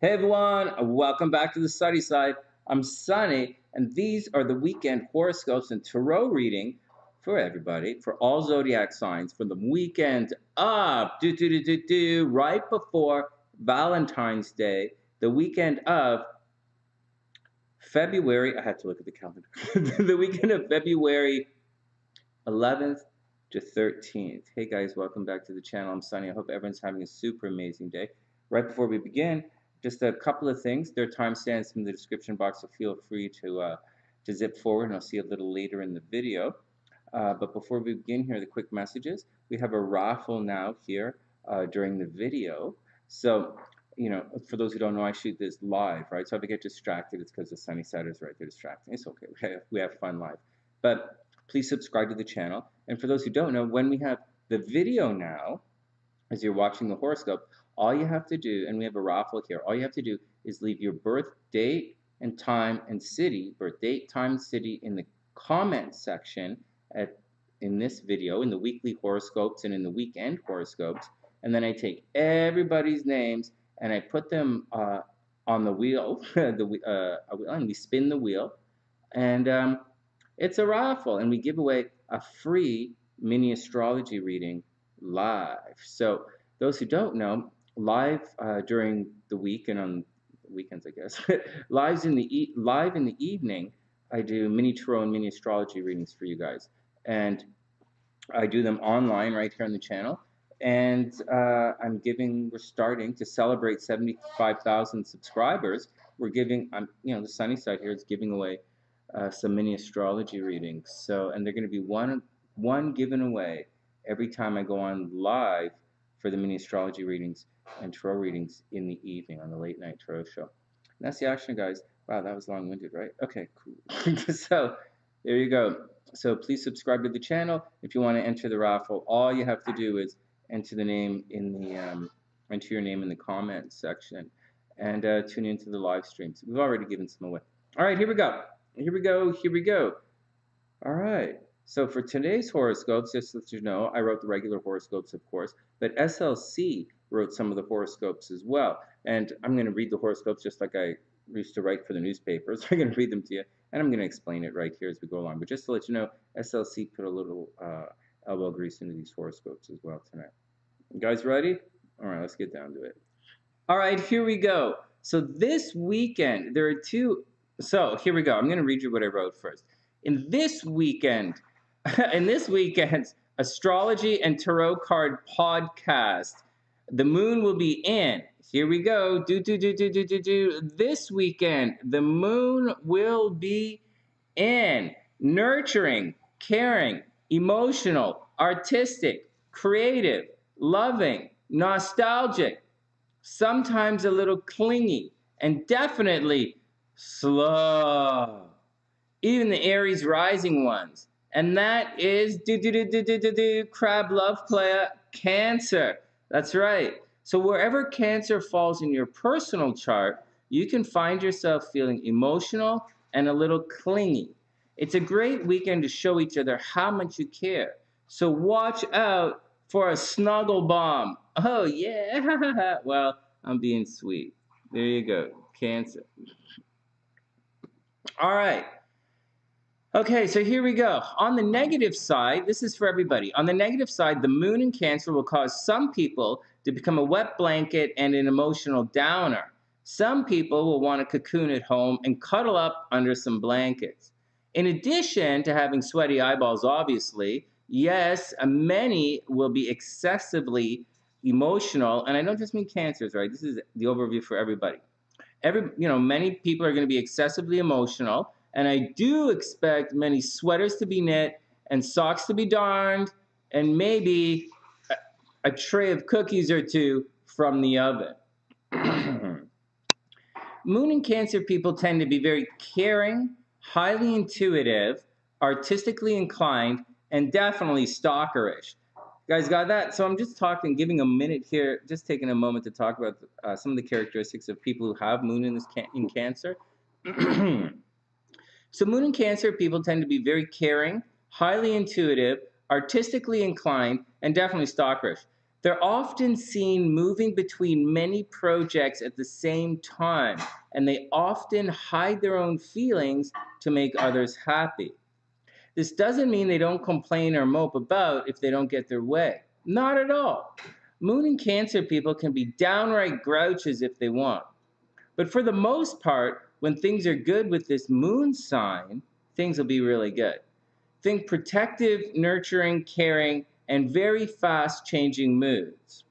Hey everyone, welcome back to the Sunny Side. I'm Sunny, and these are the weekend horoscopes and tarot reading for everybody, for all zodiac signs, for the weekend of right before Valentine's Day, the weekend of February. I had to look at the calendar. The weekend of February 11th to 13th. Hey guys, welcome back to the channel. I'm Sunny. I hope everyone's having a super amazing day. Right before we begin, just a couple of things. There are timestamps in the description box, so feel free to zip forward, and I'll see you a little later in the video. But before we begin, here are the quick messages. We have a raffle now here during the video. So, for those who don't know, I shoot this live, right? So if I get distracted, it's because the Sunny Side is right there distracting. It's okay. We have fun live. But please subscribe to the channel. And for those who don't know, when we have the video now, as you're watching the horoscope, all you have to do, and we have a raffle here, all you have to do is leave your birth date and time and city, birth date, time, city in the comment section in this video, in the weekly horoscopes and in the weekend horoscopes. And then I take everybody's names and I put them on the wheel, and we spin the wheel. And it's a raffle, and we give away a free mini astrology reading live. So those who don't know, live during the week and on weekends, I guess, live in the evening, I do mini tarot and mini astrology readings for you guys, and I do them online right here on the channel. And we're starting to celebrate 75,000 subscribers. We're giving, the Sunny Side here is giving away some mini astrology readings. So, and they're going to be one given away every time I go on live for the mini astrology readings and tarot readings in the evening on the late night tarot show. And that's the action, guys. Wow, that was long-winded, right? Okay, cool. So there you go. So please subscribe to the channel. If you want to enter the raffle, all you have to do is enter the name in the enter your name in the comments section, and tune into the live streams. We've already given some away. All right, here we go. Here we go. All right. So for today's horoscopes, just to let you know, I wrote the regular horoscopes, of course, but SLC wrote some of the horoscopes as well. And I'm going to read the horoscopes just like I used to write for the newspapers. I'm going to read them to you, and I'm going to explain it right here as we go along. But just to let you know, SLC put a little elbow grease into these horoscopes as well tonight. You guys ready? All right, let's get down to it. All right, here we go. So this weekend, there are two. So here we go. I'm going to read you what I wrote first. In this weekend's astrology and tarot card podcast, the moon will be in. Here we go. This weekend, the moon will be in nurturing, caring, emotional, artistic, creative, loving, nostalgic, sometimes a little clingy, and definitely slow. Even the Aries rising ones. And that is crab love player Cancer. That's right. So wherever Cancer falls in your personal chart, you can find yourself feeling emotional and a little clingy. It's a great weekend to show each other how much you care. So watch out for a snuggle bomb. Oh yeah. Well, I'm being sweet. There you go, Cancer. All right. Okay, so here we go. On the negative side, this is for everybody. On the negative side, the moon in Cancer will cause some people to become a wet blanket and an emotional downer. Some people will want to cocoon at home and cuddle up under some blankets. In addition to having sweaty eyeballs, obviously, yes, many will be excessively emotional, and I don't just mean Cancers, right? This is the overview for everybody. Many people are going to be excessively emotional, and I do expect many sweaters to be knit and socks to be darned, and maybe a tray of cookies or two from the oven. Moon and Cancer people tend to be very caring, highly intuitive, artistically inclined, and definitely stalkerish. You guys got that? So I'm just giving a minute here, just taking a moment to talk about some of the characteristics of people who have Moon in Cancer. So Moon in Cancer people tend to be very caring, highly intuitive, artistically inclined, and definitely stalkerish. They're often seen moving between many projects at the same time, and they often hide their own feelings to make others happy. This doesn't mean they don't complain or mope about if they don't get their way. Not at all. Moon and Cancer people can be downright grouches if they want. But for the most part, when things are good with this moon sign, things will be really good. Think protective, nurturing, caring, and very fast changing moods.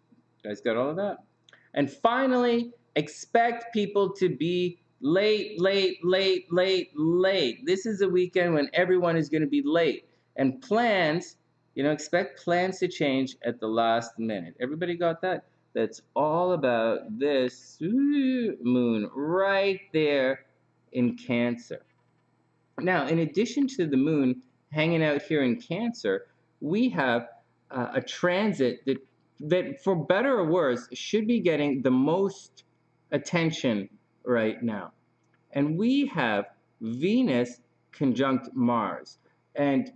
You guys got all of that? And finally, expect people to be late, late, late, late, late. This is a weekend when everyone is going to be late. And plans, expect plans to change at the last minute. Everybody got that? That's all about this moon right there in Cancer. Now, in addition to the moon hanging out here in Cancer, we have a transit that, for better or worse, should be getting the most attention right now. And we have Venus conjunct Mars. And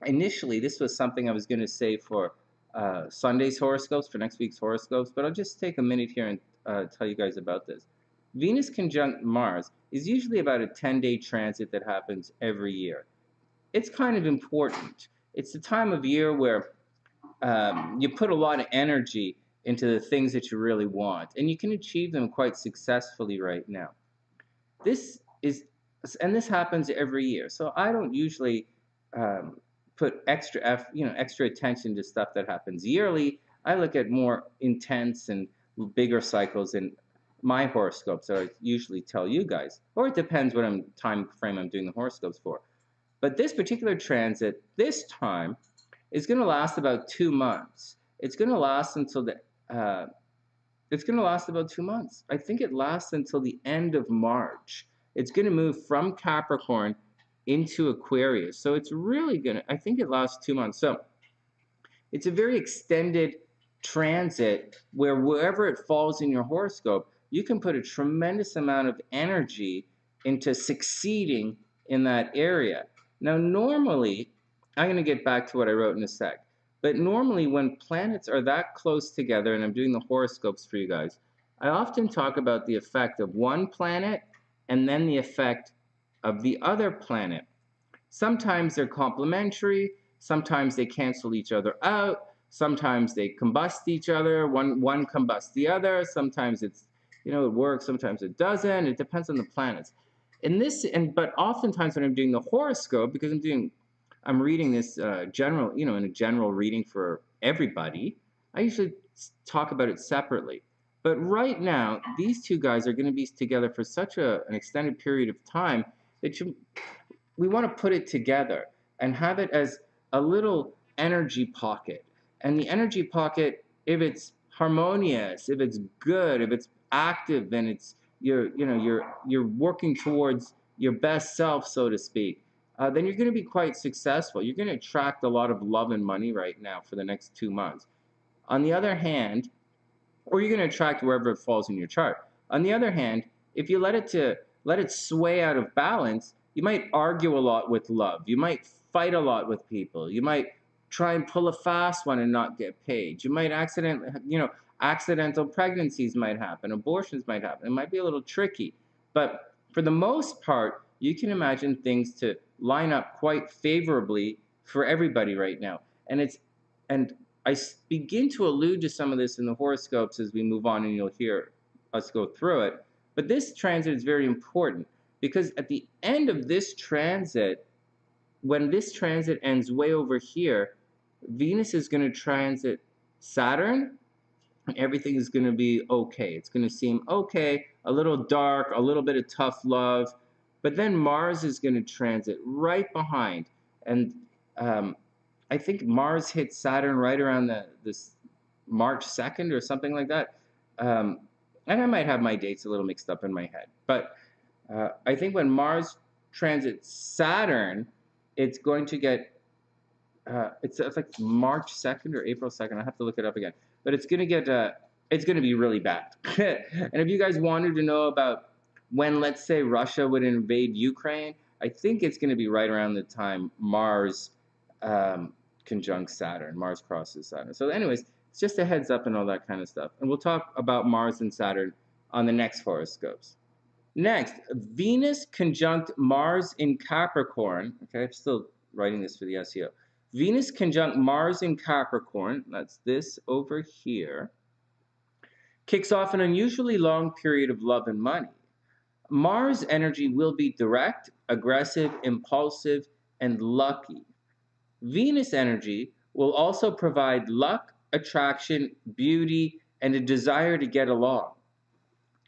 initially, this was something I was going to say for Sunday's horoscopes, for next week's horoscopes, but I'll just take a minute here and tell you guys about this. Venus conjunct Mars is usually about a 10-day transit that happens every year. It's kind of important. It's the time of year where you put a lot of energy into the things that you really want, and you can achieve them quite successfully right now. This happens every year, so I don't usually put extra attention to stuff that happens yearly. I look at more intense and bigger cycles in my horoscopes that I usually tell you guys, or it depends what time frame I'm doing the horoscopes for. But this particular transit, this time, is going to last about 2 months. It's going to last until it's going to last about 2 months. I think it lasts until the end of March. It's going to move from Capricorn into Aquarius. So it's really I think it lasts 2 months. So it's a very extended transit where wherever it falls in your horoscope, you can put a tremendous amount of energy into succeeding in that area. Now, normally, I'm going to get back to what I wrote in a sec, but normally when planets are that close together, and I'm doing the horoscopes for you guys, I often talk about the effect of one planet and then the effect of the other planet. Sometimes they're complementary, sometimes they cancel each other out, sometimes they combust each other, one combusts the other, sometimes it works, sometimes it doesn't. It depends on the planets. But oftentimes when I'm doing the horoscope, because I'm reading this general, in a general reading for everybody, I usually talk about it separately. But right now, these two guys are going to be together for such an extended period of time that we want to put it together and have it as a little energy pocket. And the energy pocket, if it's harmonious, if it's good, if it's active, then you're working towards your best self, so to speak, then you're going to be quite successful. You're going to attract a lot of love and money right now for the next 2 months. On the other hand, or you're going to attract wherever it falls in your chart. On the other hand, if you let it sway out of balance, you might argue a lot with love. You might fight a lot with people. You might try and pull a fast one and not get paid. You might accidental pregnancies might happen. Abortions might happen. It might be a little tricky. But for the most part, you can imagine things to line up quite favorably for everybody right now. And I begin to allude to some of this in the horoscopes as we move on, and you'll hear us go through it. But this transit is very important because at the end of this transit, when this transit ends way over here, Venus is going to transit Saturn, and everything is going to be okay. It's going to seem okay, a little dark, a little bit of tough love, but then Mars is going to transit right behind. And I think Mars hits Saturn right around this March 2nd or something like that. And I might have my dates a little mixed up in my head. But I think when Mars transits Saturn, it's going to get, it's like March 2nd or April 2nd. I have to look it up again. But it's going to get, it's going to be really bad. And if you guys wanted to know about when, let's say, Russia would invade Ukraine, I think it's going to be right around the time Mars conjunct Saturn. Mars crosses Saturn. So anyways, it's just a heads up and all that kind of stuff. And we'll talk about Mars and Saturn on the next horoscopes. Next, Venus conjunct Mars in Capricorn. Okay, I'm still writing this for the SEO. Venus conjunct Mars in Capricorn, that's this over here, kicks off an unusually long period of love and money. Mars energy will be direct, aggressive, impulsive, and lucky. Venus energy will also provide luck, attraction, beauty, and a desire to get along.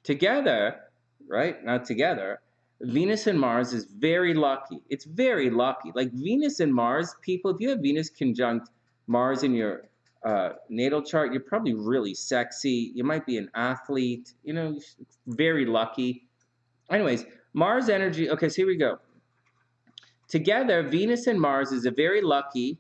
Together, right? Now together, Venus and Mars is very lucky. It's very lucky. Like Venus and Mars, people, if you have Venus conjunct Mars in your natal chart, you're probably really sexy. You might be an athlete, you know, very lucky. Anyways, Mars energy, okay, so here we go. Together, Venus and Mars is very lucky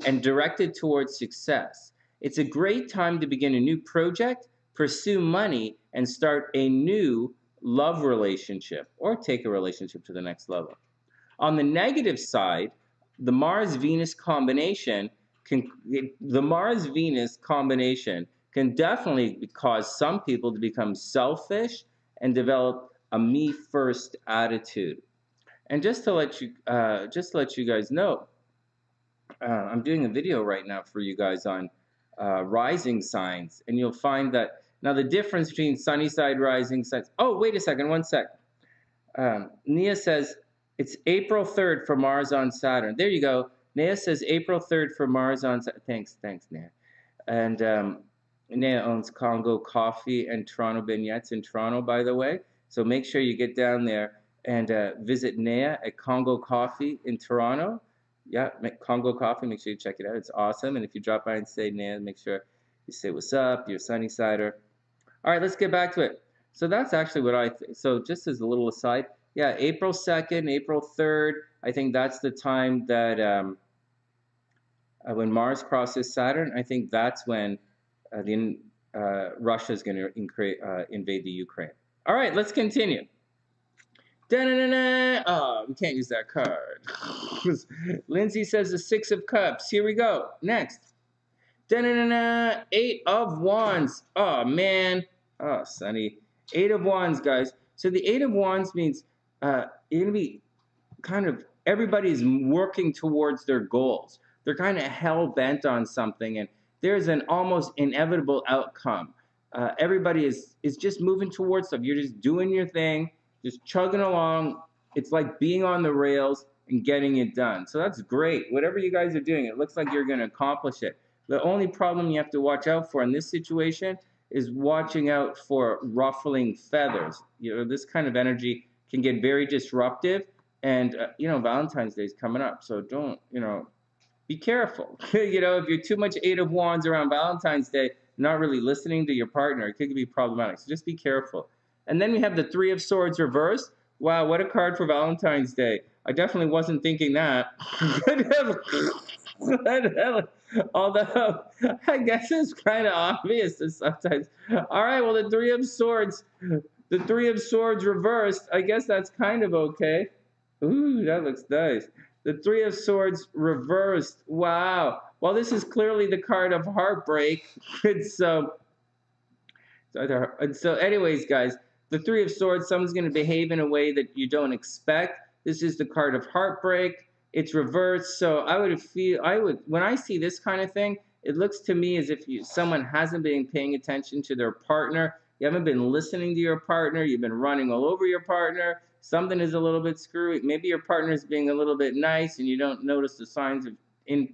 and directed towards success. It's a great time to begin a new project, pursue money, and start a new love relationship or take a relationship to the next level. On the negative side, the Mars-Venus combination can definitely cause some people to become selfish and develop a me-first attitude. And just to let you guys know, I'm doing a video right now for you guys on rising signs, and you'll find that now the difference between sunny side, rising signs. Oh, wait a second, one sec. Nia says it's April 3rd for Mars on Saturn. There you go. Nia says April 3rd for Mars on Saturn. Thanks, Nia. And Nia owns Congo Coffee and Toronto Vignettes in Toronto, by the way. So make sure you get down there and visit Nia at Congo Coffee in Toronto. Yeah, Congo Coffee, make sure you check it out. It's awesome. And if you drop by and say Nia, make sure you say what's up, you're a sunny sider. All right, let's get back to it. So that's actually what I think. So just as a little aside, yeah, April 2nd, April 3rd, I think that's the time that when Mars crosses Saturn, I think that's when Russia is going to invade the Ukraine. All right, let's continue. Da-na-na-na. Oh, we can't use that card. Lindsay says the Six of Cups. Here we go. Next. Da-na-na-na. Eight of Wands. Oh, man. Oh, Sunny. Eight of Wands, guys. So the Eight of Wands means you're going to be kind of, everybody's working towards their goals. They're kind of hell-bent on something, and there's an almost inevitable outcome. Everybody is just moving towards stuff. You're just doing your thing, just chugging along. It's like being on the rails and getting it done. So that's great. Whatever you guys are doing, it looks like you're going to accomplish it. The only problem you have to watch out for in this situation is watching out for ruffling feathers. You know, this kind of energy can get very disruptive, and you know, Valentine's Day is coming up, so don't, you know, be careful. You know, if you're too much Eight of Wands around Valentine's Day, not really listening to your partner, it could be problematic. So just be careful. And then we have the Three of Swords reversed. Wow, what a card for Valentine's Day. I definitely wasn't thinking that. Although, I guess it's kind of obvious sometimes. All right, well, the Three of Swords reversed. I guess that's kind of okay. Ooh, that looks nice. The Three of Swords reversed. Wow. Well, this is clearly the card of heartbreak. So anyways, guys, the Three of Swords, someone's going to behave in a way that you don't expect. This is the card of heartbreak. It's reversed. So when I see this kind of thing, it looks to me as if someone hasn't been paying attention to their partner. You haven't been listening to your partner. You've been running all over your partner. Something is a little bit screwy. Maybe your partner is being a little bit nice and you don't notice the signs of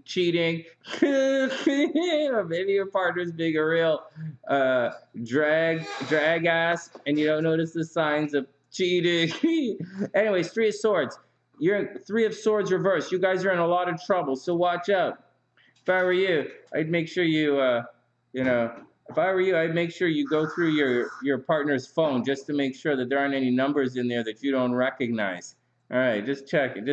cheating. Or maybe your partner's being a real drag ass and you don't notice the signs of cheating. Anyways, Three of Swords. You're Three of Swords reversed. You guys are in a lot of trouble, so watch out. If I were you, I'd make sure if I were you, I'd make sure you go through your partner's phone just to make sure that there aren't any numbers in there that you don't recognize. All right, just check it.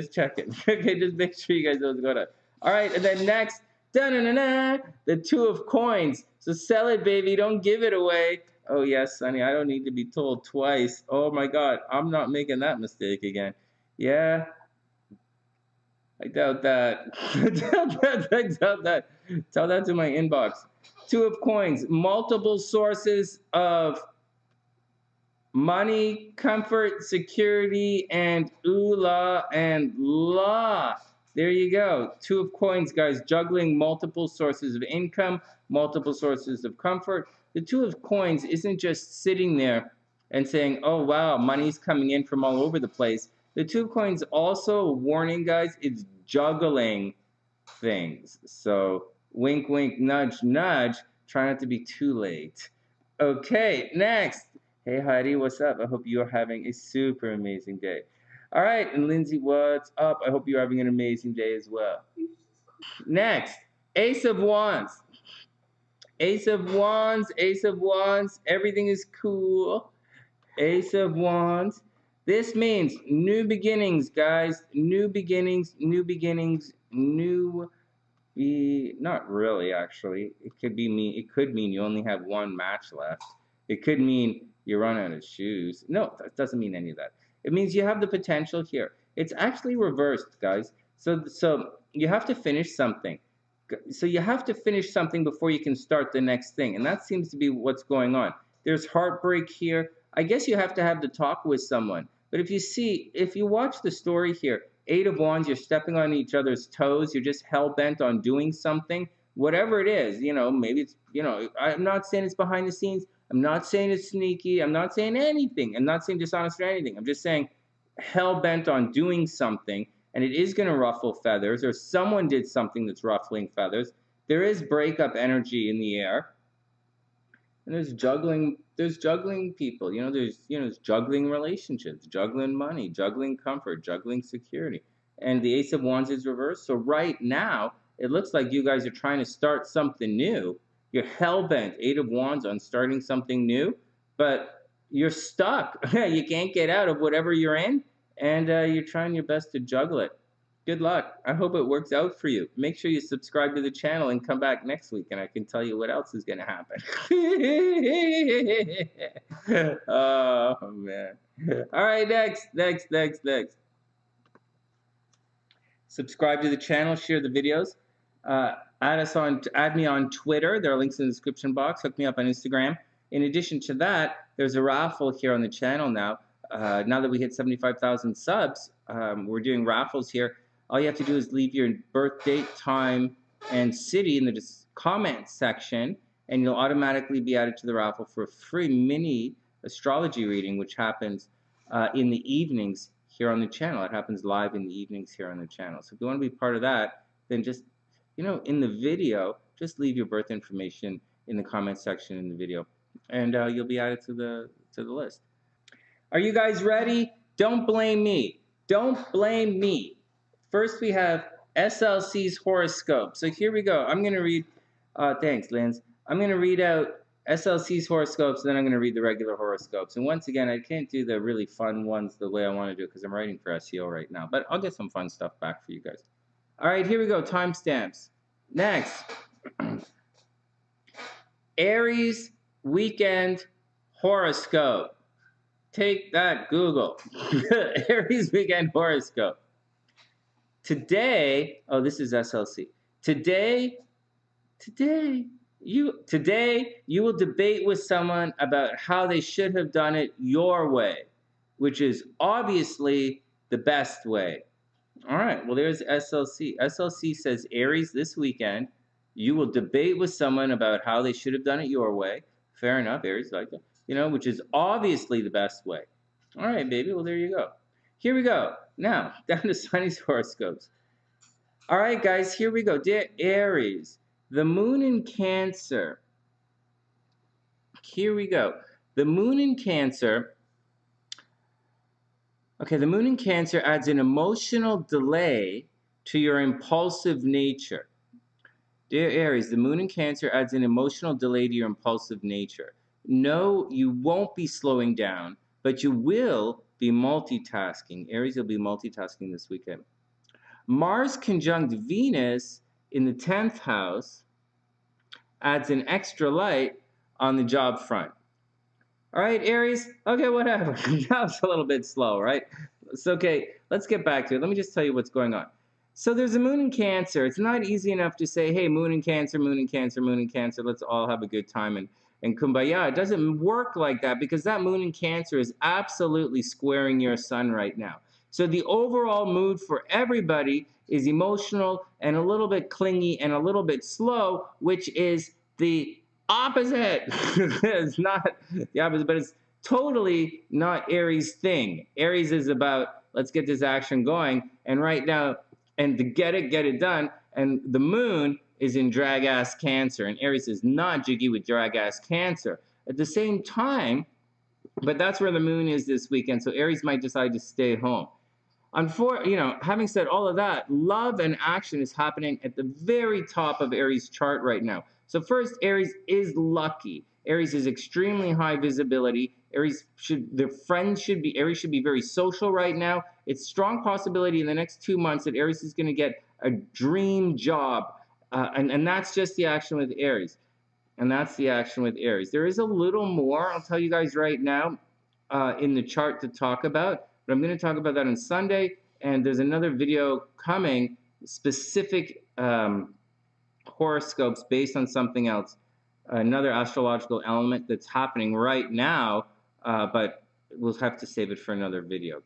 Okay, just make sure you guys know what's going on. All right, and then next, the Two of Coins. So sell it, baby. Don't give it away. Oh, yes, Sonny, I don't need to be told twice. Oh, my God, I'm not making that mistake again. Yeah. I doubt that. I doubt that. I doubt that. Tell that to my inbox. Two of coins, multiple sources of money, comfort, security, and ooh la and la. There you go. Two of coins, guys, juggling multiple sources of income, multiple sources of comfort. The two of coins isn't just sitting there and saying, oh, wow, money's coming in from all over the place. The two of coins also, warning, guys, it's juggling things. So wink, wink, nudge, nudge. Try not to be too late. Okay, next. Hey Heidi, what's up? I hope you're having a super amazing day. All right, and Lindsay, what's up? I hope you're having an amazing day as well. Next, Ace of Wands. Ace of Wands, Ace of Wands, everything is cool. Ace of Wands. This means new beginnings, guys. New beginnings, new beginnings, new not really actually. It could mean you only have one match left. It could mean you run out of shoes. No, that doesn't mean any of that. It means you have the potential here. It's actually reversed, guys. So you have to finish something. So you have to finish something before you can start the next thing. And that seems to be what's going on. There's heartbreak here. I guess you have to have the talk with someone. But if you watch the story here, Eight of Wands, you're stepping on each other's toes. You're just hell-bent on doing something. Whatever it is, maybe it's, I'm not saying it's behind the scenes. I'm not saying it's sneaky. I'm not saying anything. I'm not saying dishonest or anything. I'm just saying hell-bent on doing something, and it is going to ruffle feathers, or someone did something that's ruffling feathers. There is breakup energy in the air. And there's juggling people, there's juggling relationships, juggling money, juggling comfort, juggling security. And the Ace of Wands is reversed. So right now, it looks like you guys are trying to start something new. You're hell-bent, Eight of Wands, on starting something new, but you're stuck. You can't get out of whatever you're in, and you're trying your best to juggle it. Good luck. I hope it works out for you. Make sure you subscribe to the channel and come back next week, and I can tell you what else is going to happen. Oh, man. All right, next. Subscribe to the channel, share the videos. Add me on Twitter. There are links in the description box. Hook me up on Instagram. In addition to that, there's a raffle here on the channel now. Now that we hit 75,000 subs, we're doing raffles here. All you have to do is leave your birth date, time, and city in the comment section, and you'll automatically be added to the raffle for a free mini astrology reading, which happens in the evenings here on the channel. It happens live in the evenings here on the channel. So if you want to be part of that, then just, in the video, just leave your birth information in the comment section in the video, and you'll be added to the list. Are you guys ready? Don't blame me. Don't blame me. First, we have SLC's horoscope. So here we go. I'm going to read, thanks, Linz. I'm going to read out SLC's horoscopes, then I'm going to read the regular horoscopes. And once again, I can't do the really fun ones the way I want to do it because I'm writing for SEO right now. But I'll get some fun stuff back for you guys. All right, here we go. Timestamps. Next. Aries weekend horoscope. Take that, Google. Aries weekend horoscope. Today, oh, this is SLC. Today you will debate with someone about how they should have done it your way, which is obviously the best way. All right, well, there's SLC. SLC says, Aries, this weekend, you will debate with someone about how they should have done it your way. Fair enough, Aries, like that. Which is obviously the best way. All right, baby, well, there you go. Here we go. Now, down to Sunny's horoscopes. All right, guys, here we go. Dear Aries, the moon in Cancer. Here we go. The moon in Cancer. Okay, the moon in Cancer adds an emotional delay to your impulsive nature. Dear Aries, the moon in Cancer adds an emotional delay to your impulsive nature. No, you won't be slowing down, but you will be multitasking. Aries will be multitasking this weekend. Mars conjunct Venus in the 10th house adds an extra light on the job front. All right, Aries? Okay, whatever. That was a little bit slow, right? It's okay. Let's get back to it. Let me just tell you what's going on. So there's a moon in Cancer. It's not easy enough to say, hey, moon in Cancer, moon in Cancer, moon in Cancer, let's all have a good time and kumbaya. It doesn't work like that because that moon in Cancer is absolutely squaring your sun right now. So the overall mood for everybody is emotional and a little bit clingy and a little bit slow, which is the opposite. It's not the opposite, but it's totally not Aries' thing. Aries is about, let's get this action going. And right now, and to get it done. And the moon is in drag-ass Cancer, and Aries is not jiggy with drag-ass Cancer. At the same time, but that's where the moon is this weekend, so Aries might decide to stay home. Having said all of that, love and action is happening at the very top of Aries' chart right now. So first, Aries is lucky. Aries is extremely high visibility. Aries should be very social right now. It's strong possibility in the next 2 months that Aries is going to get a dream job. And that's just the action with Aries. And that's the action with Aries. There is a little more, I'll tell you guys right now, in the chart to talk about. But I'm going to talk about that on Sunday. And there's another video coming, specific horoscopes based on something else, another astrological element that's happening right now, but we'll have to save it for another video.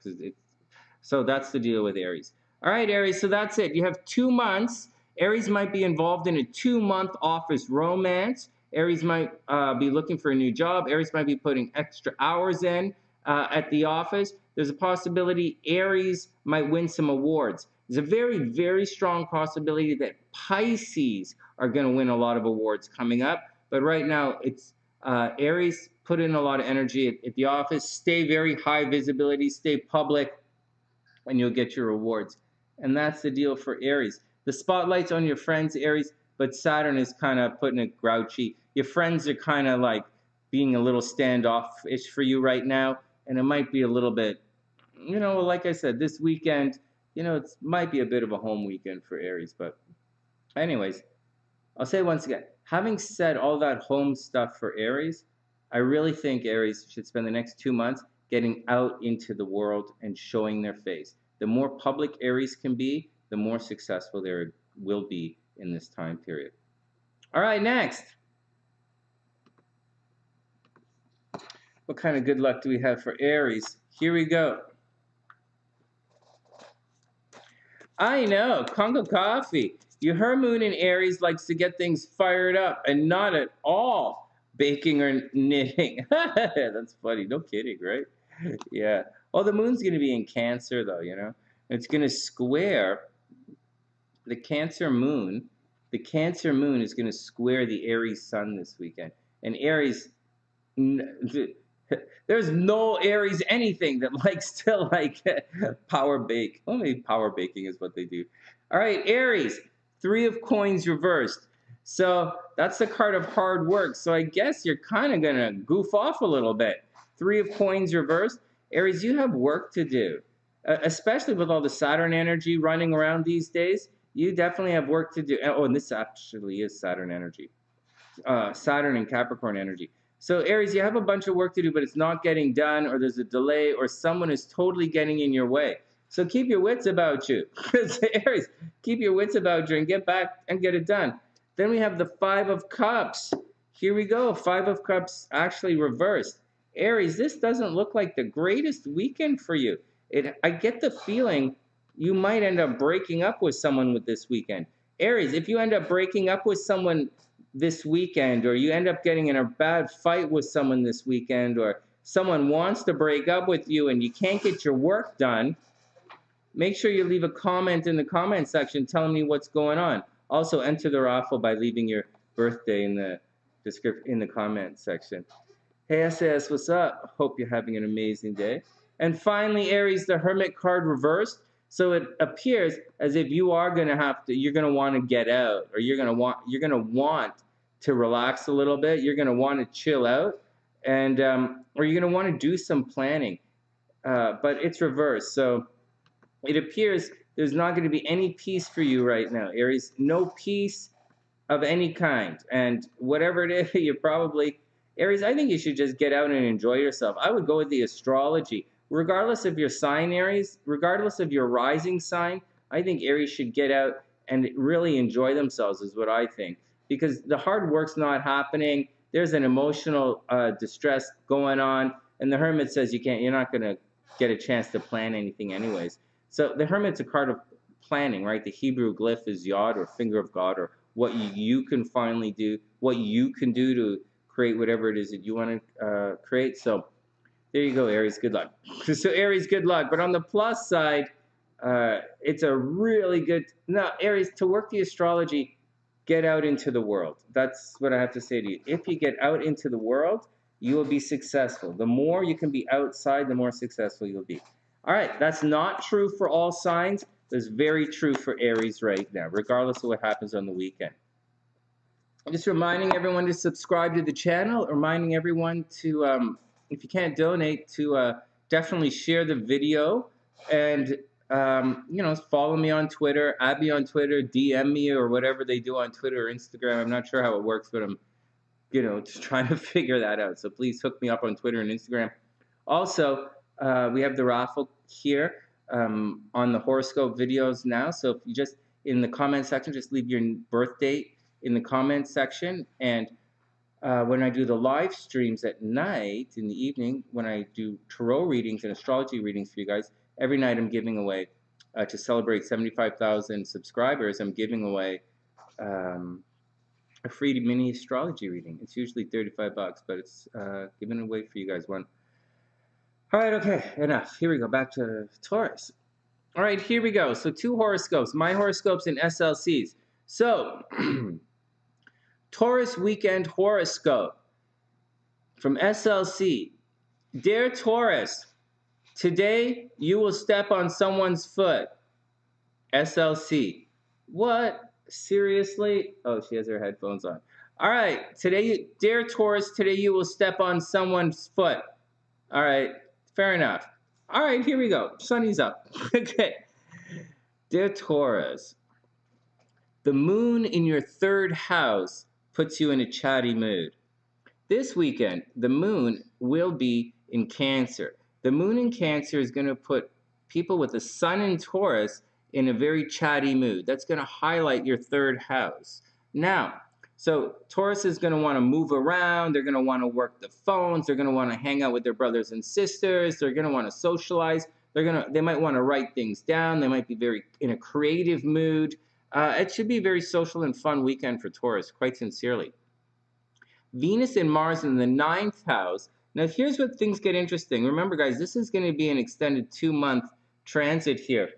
So that's the deal with Aries. All right, Aries, so that's it. You have 2 months. Aries might be involved in a 2-month office romance. Aries might be looking for a new job. Aries might be putting extra hours in at the office. There's a possibility Aries might win some awards. There's a very, very strong possibility that Pisces are going to win a lot of awards coming up. But right now, it's Aries, put in a lot of energy at the office. Stay very high visibility. Stay public, and you'll get your rewards. And that's the deal for Aries. The spotlight's on your friends, Aries, but Saturn is kind of putting it grouchy. Your friends are kind of like being a little standoffish for you right now, and it might be a little bit, like I said, this weekend, it might be a bit of a home weekend for Aries. But anyways, I'll say once again, having said all that home stuff for Aries, I really think Aries should spend the next 2 months getting out into the world and showing their face. The more public Aries can be, the more successful they will be in this time period. All right, next. What kind of good luck do we have for Aries? Here we go. I know, Congo Coffee. Your moon in Aries likes to get things fired up and not at all baking or knitting. That's funny. No kidding, right? Yeah. Well, the moon's going to be in Cancer, though, It's going to square the Cancer moon. The Cancer moon is going to square the Aries sun this weekend. And Aries, there's no Aries anything that likes to power bake. Well, maybe power baking is what they do. All right, Aries, 3 of coins reversed. So that's the card of hard work. So I guess you're kind of going to goof off a little bit. 3 of coins reversed. Aries, you have work to do, especially with all the Saturn energy running around these days. You definitely have work to do. Oh, and this actually is Saturn energy. Saturn and Capricorn energy. So Aries, you have a bunch of work to do, but it's not getting done, or there's a delay, or someone is totally getting in your way. So keep your wits about you. Aries, keep your wits about you and get back and get it done. Then we have the 5 of Cups. Here we go. 5 of Cups actually reversed. Aries, this doesn't look like the greatest weekend for you. I get the feeling you might end up breaking up with someone with this weekend. Aries, if you end up breaking up with someone this weekend, or you end up getting in a bad fight with someone this weekend, or someone wants to break up with you and you can't get your work done, make sure you leave a comment in the comment section telling me what's going on. Also, enter the raffle by leaving your birthday in the comment section. Hey SAS, what's up? Hope you're having an amazing day. And finally, Aries, the Hermit card reversed. So it appears as if you are going to you're going to want to get out, or you're going to want to relax a little bit. You're going to want to chill out, and or you're going to want to do some planning. But it's reversed. So it appears there's not going to be any peace for you right now, Aries. No peace of any kind. And whatever it is, you're probably, Aries, I think you should just get out and enjoy yourself. I would go with the astrology. Regardless of your sign, Aries, regardless of your rising sign, I think Aries should get out and really enjoy themselves, is what I think. Because the hard work's not happening. There's an emotional distress going on. And the Hermit says you're not going to get a chance to plan anything anyways. So the Hermit's a card of planning, right? The Hebrew glyph is Yod, or finger of God, or what you can finally do, what you can do to create whatever it is that you want to create. So there you go, Aries. Good luck. So Aries, good luck. But on the plus side, it's a really good. Now, Aries, to work the astrology, get out into the world. That's what I have to say to you. If you get out into the world, you will be successful. The more you can be outside, the more successful you'll be. All right, that's not true for all signs. That's very true for Aries right now, regardless of what happens on the weekend. I'm just reminding everyone to subscribe to the channel, reminding everyone to, if you can't donate, to definitely share the video, and follow me on Twitter, add me on Twitter, DM me, or whatever they do on Twitter or Instagram. I'm not sure how it works, but I'm just trying to figure that out. So please hook me up on Twitter and Instagram. Also, we have the raffle here on the horoscope videos now. So if you just, in the comment section, just leave your birth date in the comment section. And when I do the live streams at night, in the evening, when I do tarot readings and astrology readings for you guys, every night I'm giving away, to celebrate 75,000 subscribers, I'm giving away a free mini astrology reading. It's usually $35, but it's given away for you guys one. All right, okay, enough. Here we go, back to Taurus. All right, here we go. So 2 horoscopes, my horoscopes and SLCs. So, Taurus weekend horoscope from SLC. Dear Taurus, today you will step on someone's foot. SLC. What? Seriously? Oh, she has her headphones on. All right. Today, dear Taurus, today you will step on someone's foot. All right. Fair enough. All right. Here we go. Sunny's up. Okay. Dear Taurus, the moon in your 3rd house puts you in a chatty mood. This weekend, the moon will be in Cancer. The moon in Cancer is going to put people with the sun in Taurus in a very chatty mood. That's going to highlight your 3rd house. Now, so Taurus is going to want to move around. They're going to want to work the phones. They're going to want to hang out with their brothers and sisters. They're going to want to socialize. They might want to write things down. They might be very in a creative mood. It should be a very social and fun weekend for Taurus, quite sincerely. Venus and Mars in the 9th house. Now, here's where things get interesting. Remember, guys, this is going to be an extended 2-month transit here.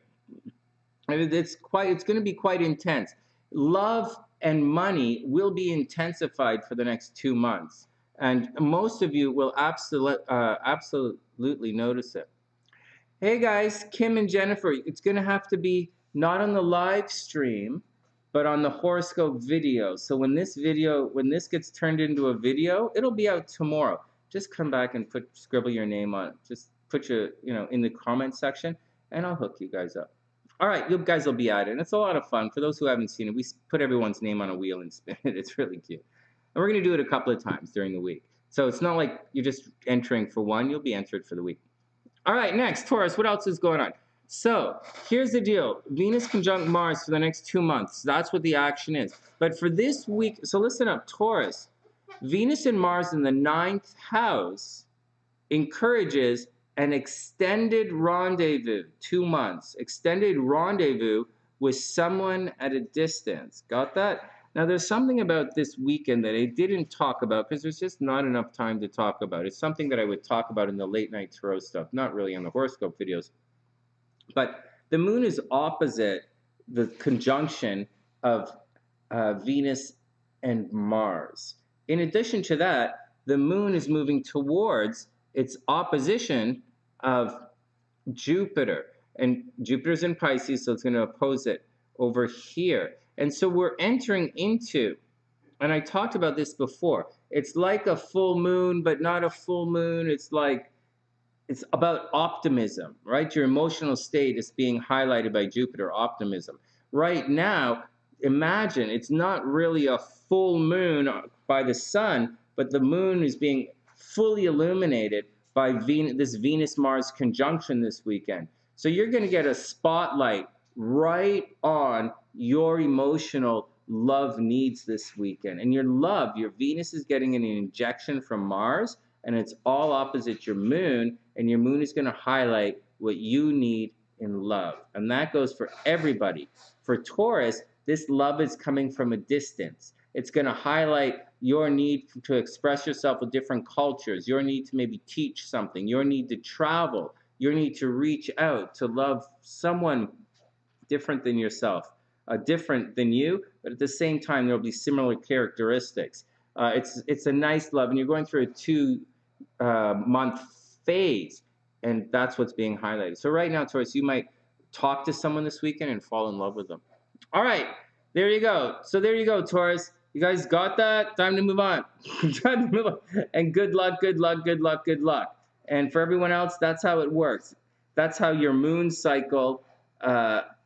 It's going to be quite intense. Love and money will be intensified for the next 2 months, and most of you will absolutely notice it. Hey guys, Kim and Jennifer, it's going to have to be not on the live stream, but on the horoscope video. So when this gets turned into a video, it'll be out tomorrow. Just come back and scribble your name on it. Just put your, in the comment section, and I'll hook you guys up. All right, you guys will be at it, and it's a lot of fun. For those who haven't seen it, we put everyone's name on a wheel and spin it. It's really cute. And we're going to do it a couple of times during the week. So it's not like you're just entering for one. You'll be entered for the week. All right, next, Taurus, what else is going on? So here's the deal. Venus conjunct Mars for the next 2 months. That's what the action is. But for this week, so listen up, Taurus. Venus and Mars in the 9th house encourages an extended rendezvous, 2 months, extended rendezvous with someone at a distance. Got that? Now, there's something about this weekend that I didn't talk about because there's just not enough time to talk about. It's something that I would talk about in the late night tarot stuff, not really on the horoscope videos. But the moon is opposite the conjunction of Venus and Mars. In addition to that, the moon is moving towards its opposition of Jupiter. And Jupiter's in Pisces, so it's going to oppose it over here. And so we're entering into, and I talked about this before, it's like a full moon, but not a full moon. It's about optimism, right? Your emotional state is being highlighted by Jupiter, optimism. Right now, imagine it's not really a full moon by the sun, but the moon is being fully illuminated by this Venus-Mars conjunction this weekend. So you're going to get a spotlight right on your emotional love needs this weekend. And your love, your Venus is getting an injection from Mars, and it's all opposite your moon, and your moon is going to highlight what you need in love. And that goes for everybody. For Taurus, this love is coming from a distance. It's going to highlight your need to express yourself with different cultures, your need to maybe teach something, your need to travel, your need to reach out to love someone different than yourself, different than you, but at the same time, there'll be similar characteristics. It's a nice love, and you're going through a 2 month phase, and that's what's being highlighted. So right now, Taurus, you might talk to someone this weekend and fall in love with them. All right, there you go. So there you go, Taurus. You guys got that? Time to move on. Time to move on. And good luck, good luck, good luck, good luck. And for everyone else, that's how it works. That's how your moon cycle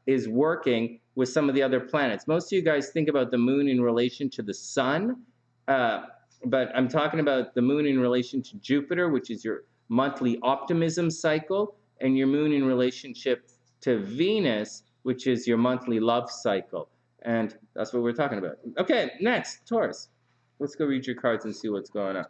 is working with some of the other planets. Most of you guys think about the moon in relation to the sun, but I'm talking about the moon in relation to Jupiter, which is your monthly optimism cycle, and your moon in relationship to Venus, which is your monthly love cycle. And that's what we're talking about. Okay, next, Taurus. Let's go read your cards and see what's going on.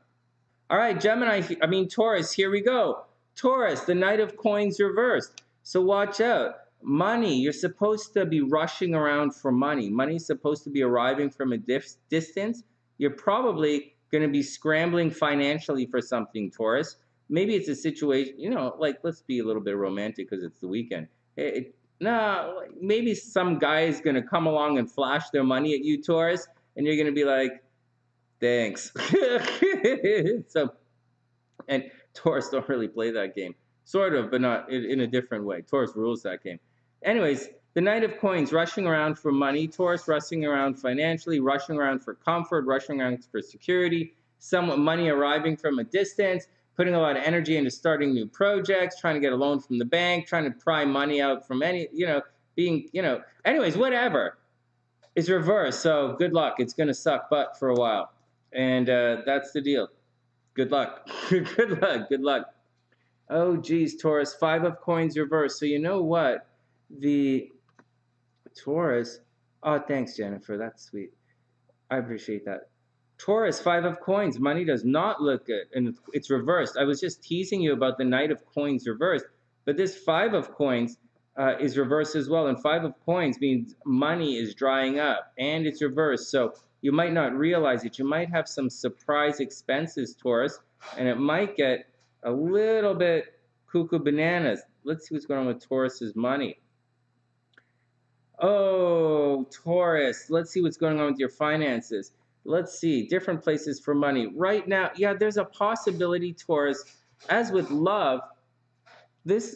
All right, Taurus, here we go. Taurus, the Knight of Coins reversed. So watch out. Money, you're supposed to be rushing around for money. Money's supposed to be arriving from a distance. You're probably going to be scrambling financially for something, Taurus. Maybe it's a situation, like, let's be a little bit romantic because it's the weekend. Maybe some guy is going to come along and flash their money at you, Taurus, and you're going to be like, thanks. So, and Taurus don't really play that game. Sort of, but not in a different way. Taurus rules that game. Anyways, the Knight of Coins, rushing around for money. Taurus rushing around financially, rushing around for comfort, rushing around for security. Somewhat money arriving from a distance, putting a lot of energy into starting new projects, trying to get a loan from the bank, trying to pry money out from anyways, whatever. It's reversed, so good luck. It's going to suck butt for a while. And that's the deal. Good luck. Good luck. Good luck. Oh, geez, Taurus, 5 of Coins reversed. So you know what? The Taurus, oh, thanks, Jennifer. That's sweet. I appreciate that. Taurus, 5 of Coins. Money does not look good, and it's reversed. I was just teasing you about the Knight of Coins reversed, but this 5 of Coins is reversed as well, and 5 of Coins means money is drying up, and it's reversed. So you might not realize it. You might have some surprise expenses, Taurus, and it might get a little bit cuckoo bananas. Let's see what's going on with Taurus's money. Oh, Taurus, let's see what's going on with your finances. Let's see, different places for money. Right now, yeah, there's a possibility, Taurus, as with love, there's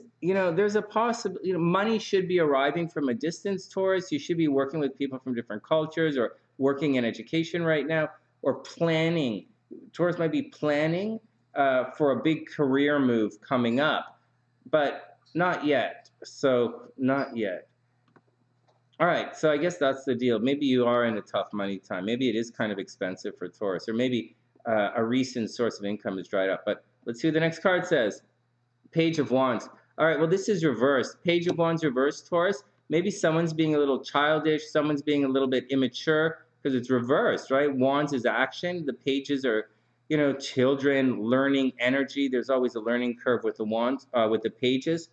a possibility, money should be arriving from a distance, Taurus. You should be working with people from different cultures or working in education right now or planning. Taurus might be planning for a big career move coming up, but not yet. So not yet. All right, so I guess that's the deal. Maybe you are in a tough money time. Maybe it is kind of expensive for Taurus, or maybe a recent source of income is dried up. But let's see what the next card says. Page of Wands. All right, well, this is reversed. Page of Wands reversed, Taurus. Maybe someone's being a little childish. Someone's being a little bit immature because it's reversed, right? Wands is action. The pages are, children, learning, energy. There's always a learning curve with the wands, with the pages.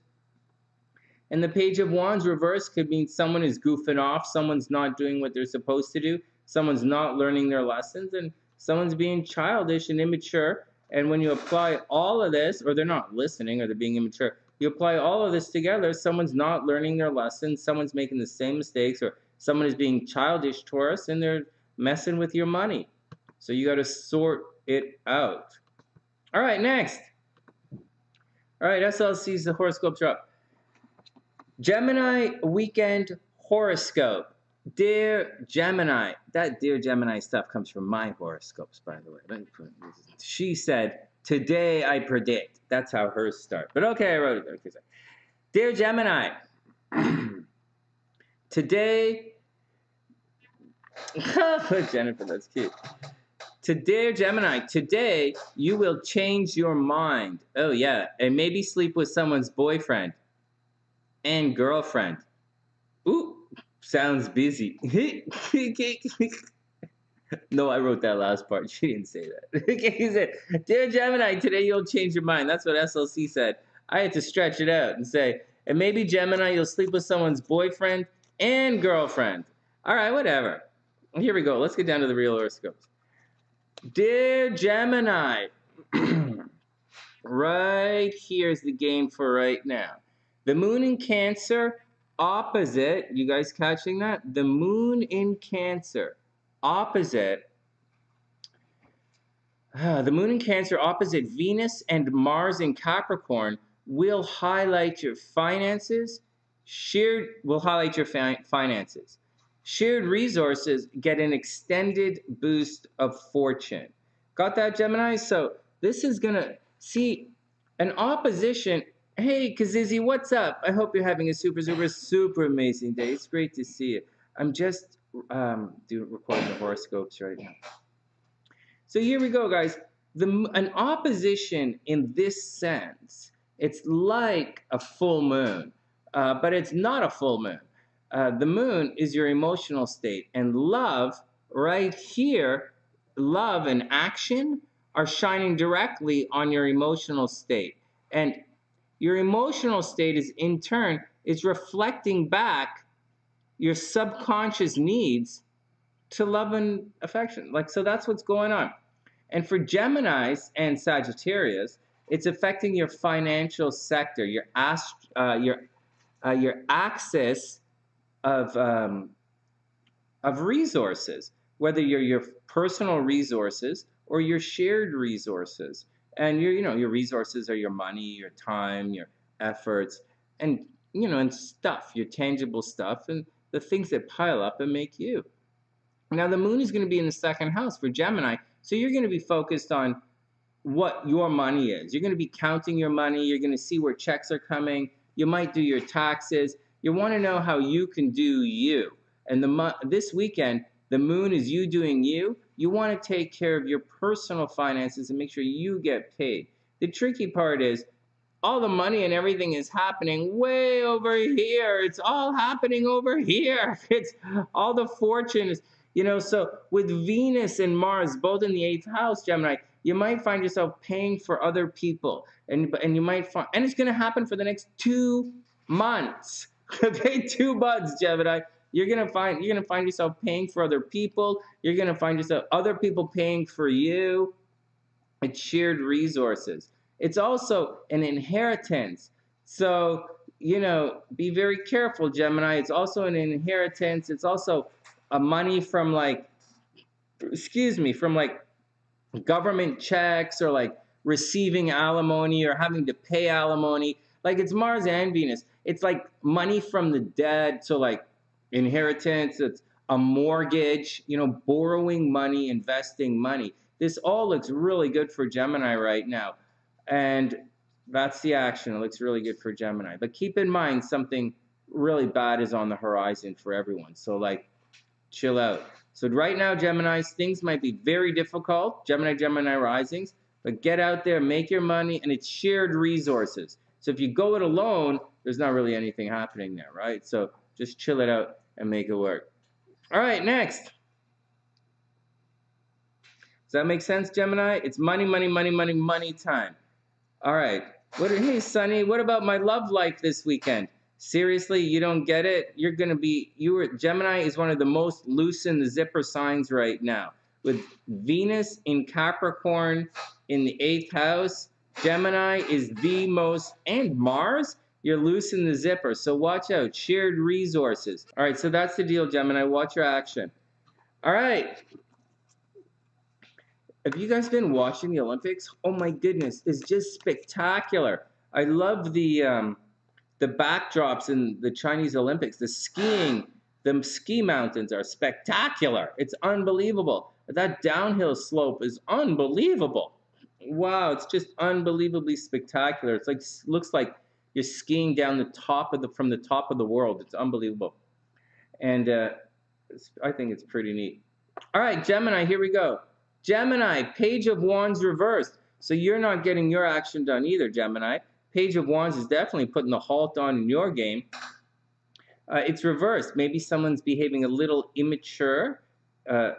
And the Page of Wands reverse could mean someone is goofing off, someone's not doing what they're supposed to do, someone's not learning their lessons, and someone's being childish and immature. And when you apply all of this, or they're not listening, or they're being immature, you apply all of this together, someone's not learning their lessons, someone's making the same mistakes, or someone is being childish, Taurus, and they're messing with your money. So you got to sort it out. All right, next. All right, SLC's the horoscope drop. Gemini weekend horoscope. Dear Gemini, that Dear Gemini stuff comes from my horoscopes, by the way. She said, today I predict. That's how hers start. But okay, I wrote it. Okay, sorry. Dear Gemini, today, Jennifer, that's cute. Dear Gemini, today you will change your mind. Oh yeah, and maybe sleep with someone's boyfriend and girlfriend. Ooh, sounds busy. No, I wrote that last part. She didn't say that. He said, "Dear Gemini, today you'll change your mind." That's what SLC said. I had to stretch it out and say, and maybe Gemini, you'll sleep with someone's boyfriend and girlfriend. All right, whatever. Here we go. Let's get down to the real horoscopes. Dear Gemini, right here's the game for right now. The moon in Cancer opposite, you guys catching that? The moon in Cancer opposite, the moon in Cancer opposite Venus and Mars in Capricorn will highlight your finances. Will highlight your finances. Shared resources get an extended boost of fortune. Got that, Gemini? So this is gonna see an opposition. Hey, Kazizi, what's up? I hope you're having a super amazing day. It's great to see you. I'm just recording the horoscopes right now. So here we go, guys. An opposition in this sense, it's like a full moon, but it's not a full moon. The moon is your emotional state, and love right here, love and action are shining directly on your emotional state. And your emotional state is in turn is reflecting back your subconscious needs to love and affection. Like, so that's what's going on. And for Geminis and Sagittarius, it's affecting your financial sector, your access of resources, whether you're your personal resources or your shared resources. And your resources are your money, your time, your efforts, and and stuff, your tangible stuff, and the things that pile up and make you. Now the moon is going to be in the second house for Gemini, so you're going to be focused on what your money is. You're going to be counting your money. You're going to see where checks are coming. You might do your taxes. You want to know how you can do you. And this weekend, the moon is you doing you. You want to take care of your personal finances and make sure you get paid. The tricky part is all the money and everything is happening way over here. It's all happening over here. It's all the fortune is, so with Venus and Mars both in the 8th house, Gemini, you might find yourself paying for other people, and you might find, and it's going to happen for the next 2 months. Okay, 2 months, Gemini. You're gonna find yourself paying for other people. You're gonna find yourself other people paying for you. It's shared resources. It's also an inheritance. So be very careful, Gemini. It's also an inheritance. It's also a money from from government checks, or like receiving alimony or having to pay alimony. Like, it's Mars and Venus. It's like money from the dead. So like inheritance, it's a mortgage, borrowing money, investing money. This all looks really good for Gemini right now. And that's the action. It looks really good for Gemini. But keep in mind, something really bad is on the horizon for everyone. So like, chill out. So right now, Geminis, things might be very difficult, Gemini risings, but get out there, make your money, and it's shared resources. So if you go it alone, there's not really anything happening there, right? So just chill it out and make it work. All right, next. Does that make sense, Gemini? It's money, money, money, money, money time. All right. Hey, Sunny, what about my love life this weekend? Seriously, you don't get it? Gemini is one of the most loose in the zipper signs right now. With Venus in Capricorn in the 8th house, Gemini is the most, and Mars, you're loose in the zipper. So watch out, shared resources. All right, so that's the deal, Gemini. Watch your action. All right. Have you guys been watching the Olympics? Oh my goodness, it's just spectacular. I love the backdrops in the Chinese Olympics. The ski mountains are spectacular. It's unbelievable. That downhill slope is unbelievable. Wow, it's just unbelievably spectacular. It's like, looks like you're skiing down from the top of the world. It's unbelievable. And I think it's pretty neat. All right, Gemini, here we go. Gemini, Page of Wands reversed. So you're not getting your action done either, Gemini. Page of Wands is definitely putting the halt on in your game. It's reversed. Maybe someone's behaving a little immature. Uh,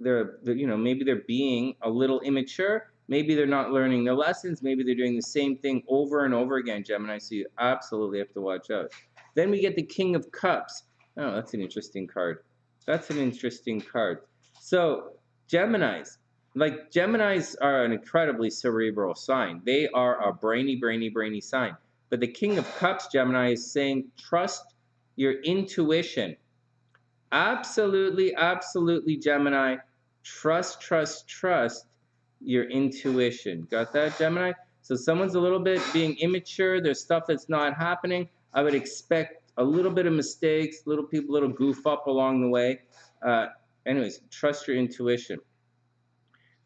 maybe they're being a little immature. Maybe they're not learning their lessons. Maybe they're doing the same thing over and over again, Gemini. So you absolutely have to watch out. Then we get the King of Cups. Oh, that's an interesting card. That's an interesting card. So Geminis, like Geminis are an incredibly cerebral sign. They are a brainy, brainy, brainy sign. But the King of Cups, Gemini, is saying trust your intuition. Absolutely, absolutely, Gemini. Trust, trust, trust your intuition. Got that, Gemini? So someone's a little bit being immature. There's stuff that's not happening. I would expect a little bit of mistakes, little goof up along the way. Anyways, trust your intuition.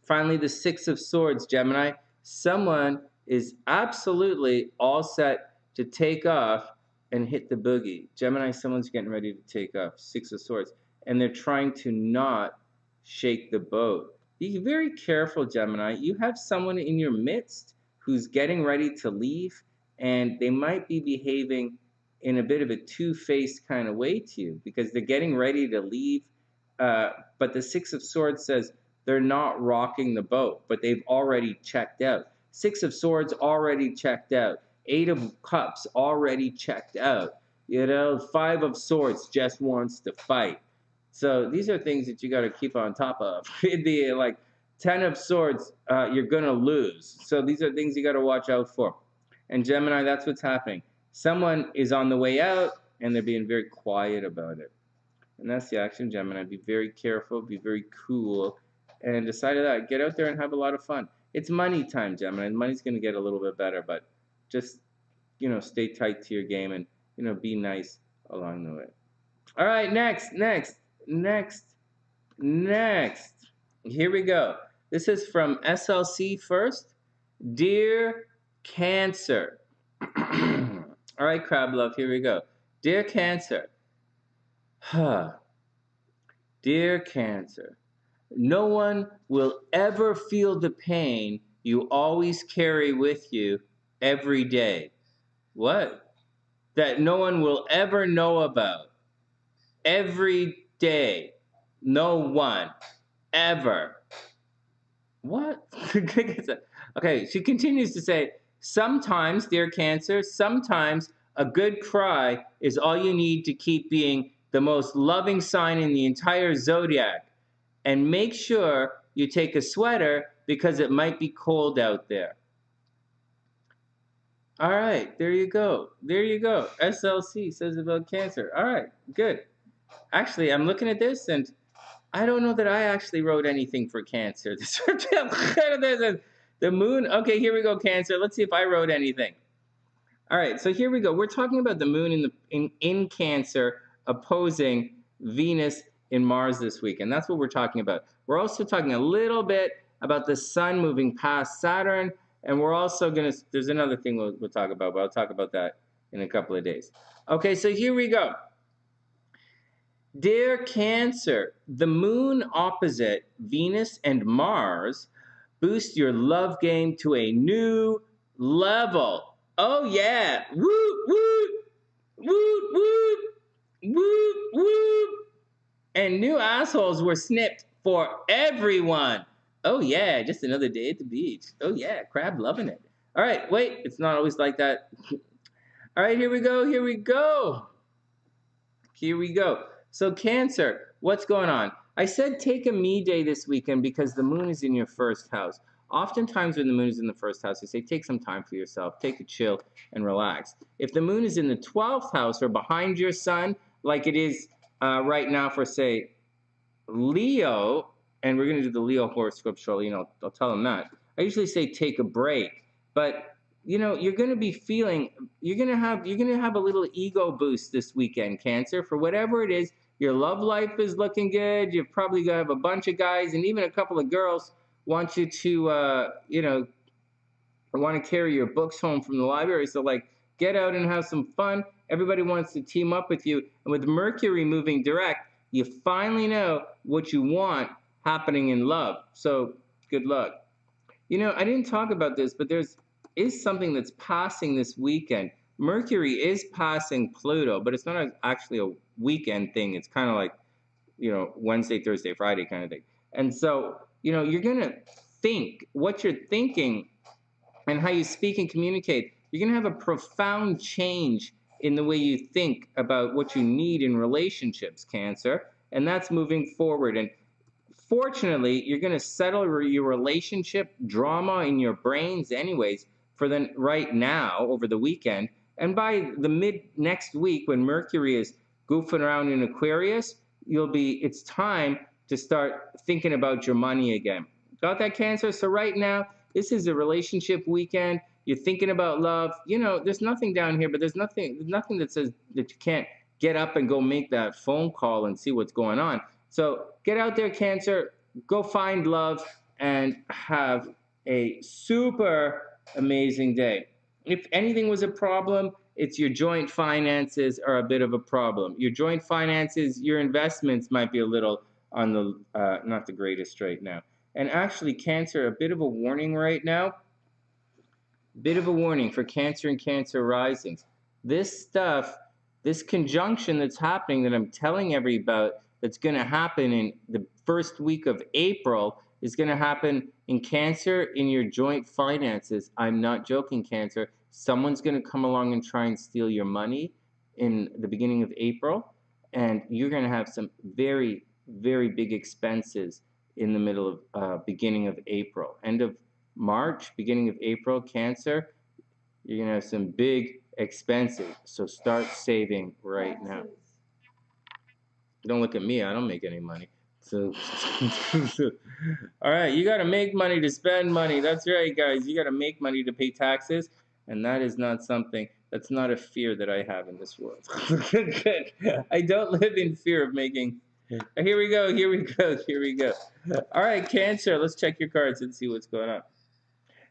Finally, the Six of Swords, Gemini. Someone is absolutely all set to take off and hit the boogie. Gemini, someone's getting ready to take off. Six of Swords. And they're trying to not shake the boat. Be very careful, Gemini. You have someone in your midst who's getting ready to leave, and they might be behaving in a bit of a two-faced kind of way to you because they're getting ready to leave. But the Six of Swords says they're not rocking the boat, but they've already checked out. Six of Swords already checked out. Eight of Cups already checked out. You know, Five of Swords just wants to fight. So these are things that you got to keep on top of. The like 10 of Swords, you're gonna lose. So these are things you got to watch out for. And Gemini, that's what's happening. Someone is on the way out, and they're being very quiet about it. And that's the action, Gemini. Be very careful. Be very cool. And aside of that, get out there and have a lot of fun. It's money time, Gemini. Money's gonna get a little bit better, but just stay tight to your game and be nice along the way. All right, next. Here we go. This is from SLC first. Dear Cancer. All right, Crab Love, here we go. Dear Cancer. Dear Cancer. No one will ever feel the pain you always carry with you every day. What? That no one will ever know about. Every day. No one. Ever. What? Okay, she continues to say, sometimes, dear Cancer, sometimes a good cry is all you need to keep being the most loving sign in the entire zodiac. And make sure you take a sweater because it might be cold out there. All right, there you go. There you go. SLC says about Cancer. All right, good. Actually, I'm looking at this, and I don't know that I actually wrote anything for Cancer. The moon. Okay, here we go, Cancer. Let's see if I wrote anything. All right, so here we go. We're talking about the moon in Cancer opposing Venus in Mars this week, and that's what we're talking about. We're also talking a little bit about the sun moving past Saturn, and we're also going to, there's another thing we'll talk about, but I'll talk about that in a couple of days. Okay, so here we go. Dear Cancer, the moon opposite Venus and Mars boosts your love game to a new level. Oh yeah, woot, woot, woot, woot, woot, woot. And new assholes were snipped for everyone. Oh yeah, just another day at the beach. Oh yeah, Crab loving it. All right, wait, it's not always like that. All right, here we go, here we go. Here we go. So Cancer, what's going on? I said take a me day this weekend because the moon is in your first house. Oftentimes when the moon is in the first house, they say take some time for yourself, take a chill and relax. If the moon is in the 12th house or behind your sun, like it is right now for, say, Leo, and we're going to do the Leo horoscope shortly, I'll tell them that. I usually say take a break, but you're going to be feeling, you're going to have a little ego boost this weekend, Cancer, for whatever it is. Your love life is looking good. You're probably going to have a bunch of guys and even a couple of girls want you to, want to carry your books home from the library. So, get out and have some fun. Everybody wants to team up with you. And with Mercury moving direct, you finally know what you want happening in love. So, good luck. I didn't talk about this, but is something that's passing this weekend. Mercury is passing Pluto, but it's not actually a weekend thing. It's kind of like, Wednesday, Thursday, Friday kind of thing. And so, you're going to think what you're thinking and how you speak and communicate. You're going to have a profound change in the way you think about what you need in relationships, Cancer. And that's moving forward. And fortunately, you're going to settle your relationship drama in your brains anyways for the right now over the weekend. And by the mid next week, when Mercury is goofing around in Aquarius, it's time to start thinking about your money again. Got that, Cancer? So right now, this is a relationship weekend. You're thinking about love. There's nothing down here, but there's nothing that says that you can't get up and go make that phone call and see what's going on. So get out there, Cancer, go find love, and have a super amazing day. If anything was a problem, it's your joint finances are a bit of a problem. Your joint finances, your investments might be a little on the not the greatest right now. And actually, Cancer, a bit of a warning right now. Bit of a warning for Cancer and Cancer risings. This stuff, this conjunction that's happening that I'm telling everybody about, that's going to happen in the first week of April, is going to happen in Cancer in your joint finances. I'm not joking, Cancer. Someone's going to come along and try and steal your money in the beginning of April, and you're going to have some very, very big expenses in the middle of beginning of April. End of March, beginning of April, Cancer, you're going to have some big expenses. So start saving right now. Don't look at me. I don't make any money. So, all right, you got to make money to spend money. That's right, guys. You got to make money to pay taxes. And that is not something, that's not a fear that I have in this world. I don't live in fear of making. Here we go. All right, Cancer, let's check your cards and see what's going on.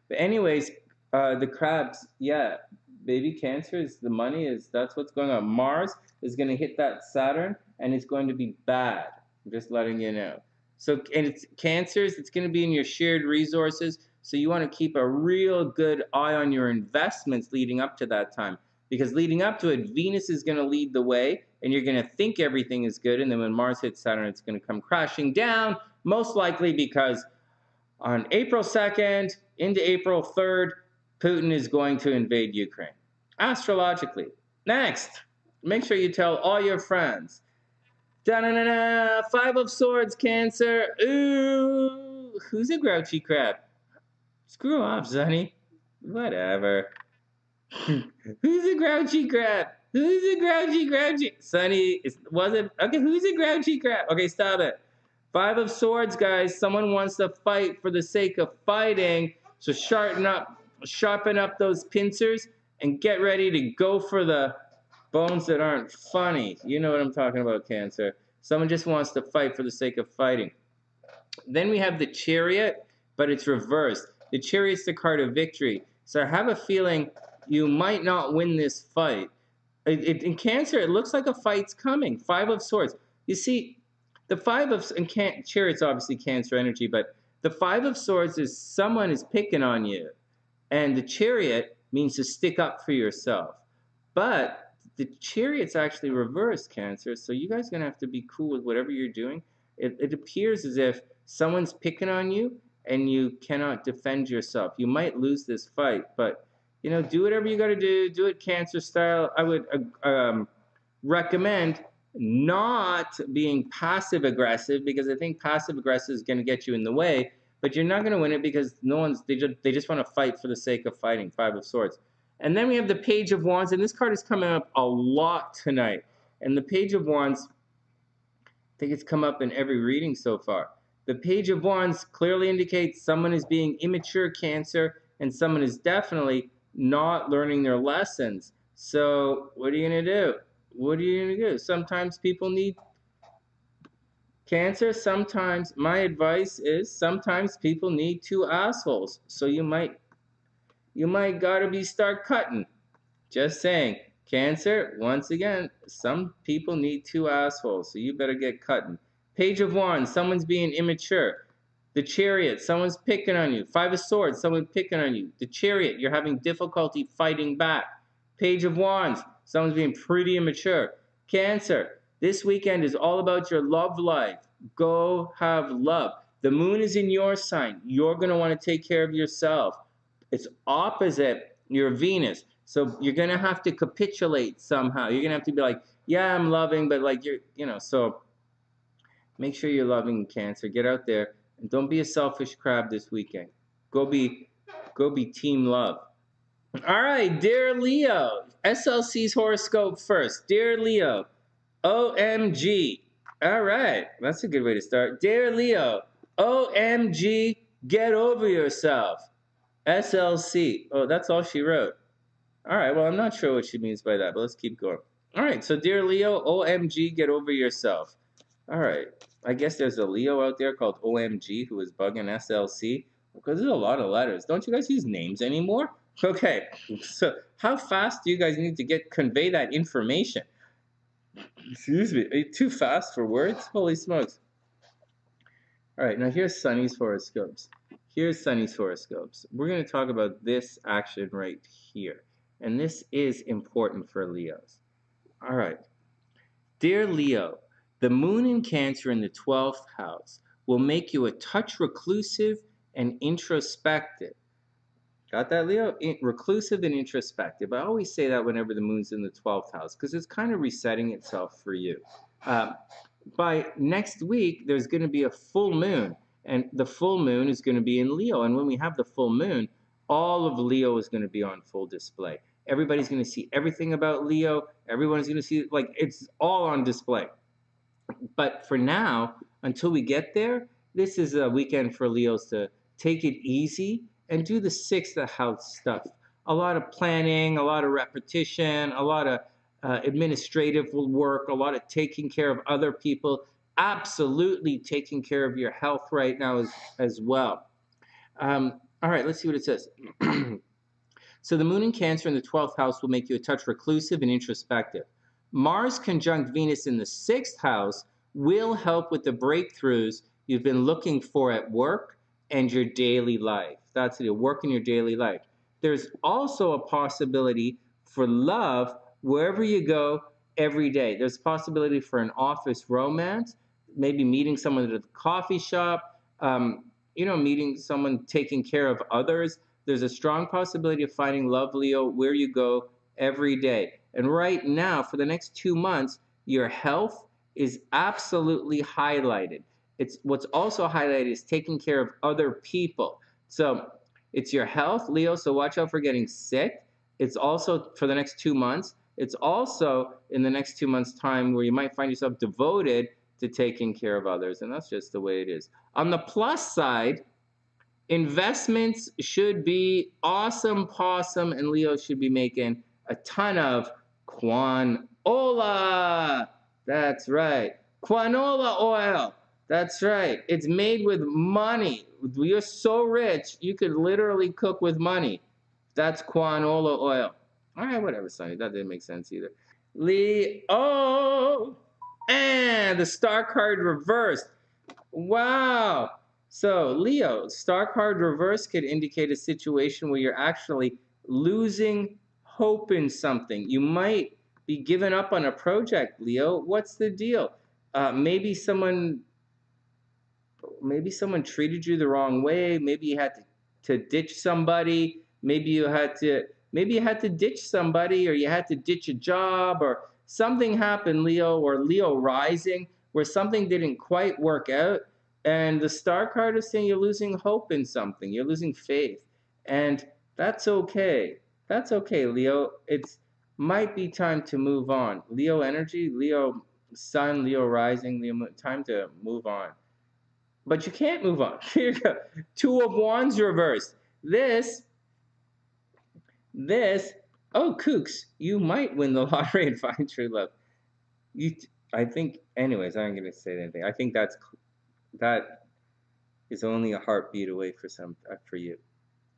But anyways, the crabs, yeah, baby, Cancer is the money, that's what's going on. Mars is going to hit that Saturn, and it's going to be bad. I'm just letting you know. So, and it's Cancers, it's going to be in your shared resources. So you want to keep a real good eye on your investments leading up to that time. Because leading up to it, Venus is going to lead the way, and you're going to think everything is good. And then when Mars hits Saturn, it's going to come crashing down, most likely because on April 2nd into April 3rd, Putin is going to invade Ukraine. Astrologically. Next, make sure you tell all your friends. Da-na-na-na, 5 of Swords, Cancer. Ooh, who's a grouchy crab? Screw off, Sonny. Whatever. Who's a grouchy crab? Who's a grouchy? Sonny, okay, who's a grouchy crab? Okay, stop it. 5 of Swords, guys. Someone wants to fight for the sake of fighting. So sharpen up those pincers and get ready to go for the bones that aren't funny. You know what I'm talking about, Cancer. Someone just wants to fight for the sake of fighting. Then we have the Chariot, but it's reversed. The Chariot's the card of victory. So I have a feeling you might not win this fight. In Cancer, it looks like a fight's coming. 5 of Swords. You see, the 5 of Chariot's obviously Cancer energy, but the 5 of Swords is someone is picking on you, and the Chariot means to stick up for yourself. But the Chariot's actually reversed, Cancer, so you guys are gonna have to be cool with whatever you're doing. It appears as if someone's picking on you, and you cannot defend yourself. You might lose this fight, but do whatever you got to do. Do it Cancer style. I would recommend not being passive aggressive, because I think passive aggressive is going to get you in the way. But you're not going to win it because they just want to fight for the sake of fighting. 5 of Swords, and then we have the Page of Wands, and this card is coming up a lot tonight. And the Page of Wands, I think it's come up in every reading so far. The Page of Wands clearly indicates someone is being immature, Cancer, and someone is definitely not learning their lessons. So what are you going to do? Sometimes people need, Cancer, my advice is sometimes people need 2 assholes. So you might gotta start cutting. Just saying. Cancer, once again, some people need 2 assholes. So you better get cutting. Page of Wands, someone's being immature. The Chariot, someone's picking on you. 5 of Swords, someone picking on you. The Chariot, you're having difficulty fighting back. Page of Wands. Someone's being pretty immature. Cancer. This weekend is all about your love life. Go have love. The moon is in your sign. You're going to want to take care of yourself. It's opposite your Venus. So you're going to have to capitulate somehow. You're going to have to be like, yeah, I'm loving, but like so make sure you're loving Cancer. Get out there and don't be a selfish crab this weekend. Go be team love. All right, dear Leo, SLC's horoscope first. Dear Leo, OMG. All right, that's a good way to start. Dear Leo, OMG, get over yourself. SLC. Oh, that's all she wrote. All right, well, I'm not sure what she means by that, but let's keep going. All right, so dear Leo, OMG, get over yourself. All right, I guess there's a Leo out there called OMG who is bugging SLC because there's a lot of letters. Don't you guys use names anymore? Okay, so how fast do you guys need to convey that information? Excuse me, are you too fast for words? Holy smokes. All right, now here's Sunny's horoscopes. Here's Sunny's horoscopes. We're going to talk about this action right here. And this is important for Leos. All right. Dear Leo, the moon in Cancer in the 12th house will make you a touch reclusive and introspective. Got that, Leo? Reclusive and introspective. I always say that whenever the moon's in the 12th house because it's kind of resetting itself for you. By next week, there's going to be a full moon, and the full moon is going to be in Leo. And when we have the full moon, all of Leo is going to be on full display. Everybody's going to see everything about Leo. Everyone's going to see, like, it's all on display. But for now, until we get there, this is a weekend for Leos to take it easy and do the 6th house stuff. A lot of planning, a lot of repetition, a lot of administrative work, a lot of taking care of other people, absolutely taking care of your health right now as well. All right, let's see what it says. So the moon in Cancer in the 12th house will make you a touch reclusive and introspective. Mars conjunct Venus in the 6th house will help with the breakthroughs you've been looking for at work and your daily life. That's it, work in your daily life. There's also a possibility for love wherever you go every day. There's a possibility for an office romance, maybe meeting someone at a coffee shop, meeting someone taking care of others. There's a strong possibility of finding love, Leo, where you go every day. And right now, for the next 2 months, your health is absolutely highlighted. It's what's also highlighted is taking care of other people. So it's your health, Leo, so watch out for getting sick. It's also for the next 2 months. It's also in the next 2 months' time where you might find yourself devoted to taking care of others, and that's just the way it is. On the plus side, investments should be awesome possum, and Leo should be making a ton of quinola. That's right. Quinola oil. That's right. It's made with money. You're so rich, you could literally cook with money. That's quinola oil. All right, whatever, Sonny. That didn't make sense either. Leo. And the star card reversed. Wow. So, Leo, star card reverse could indicate a situation where you're actually losing hope in something. You might be giving up on a project, Leo. What's the deal? Maybe someone treated you the wrong way. Maybe you had to ditch somebody. Maybe you had to ditch somebody, or you had to ditch a job, or something happened, Leo, or Leo rising, where something didn't quite work out. And the star card is saying you're losing hope in something. You're losing faith. And that's okay. That's okay, Leo. It's might be time to move on. Leo energy, Leo sun, Leo rising, Leo, time to move on. But you can't move on. Here you go. 2 of Wands reversed. This, oh, kooks, you might win the lottery and find true love. I think, anyways, I ain't going to say anything. I think that is only a heartbeat away for you.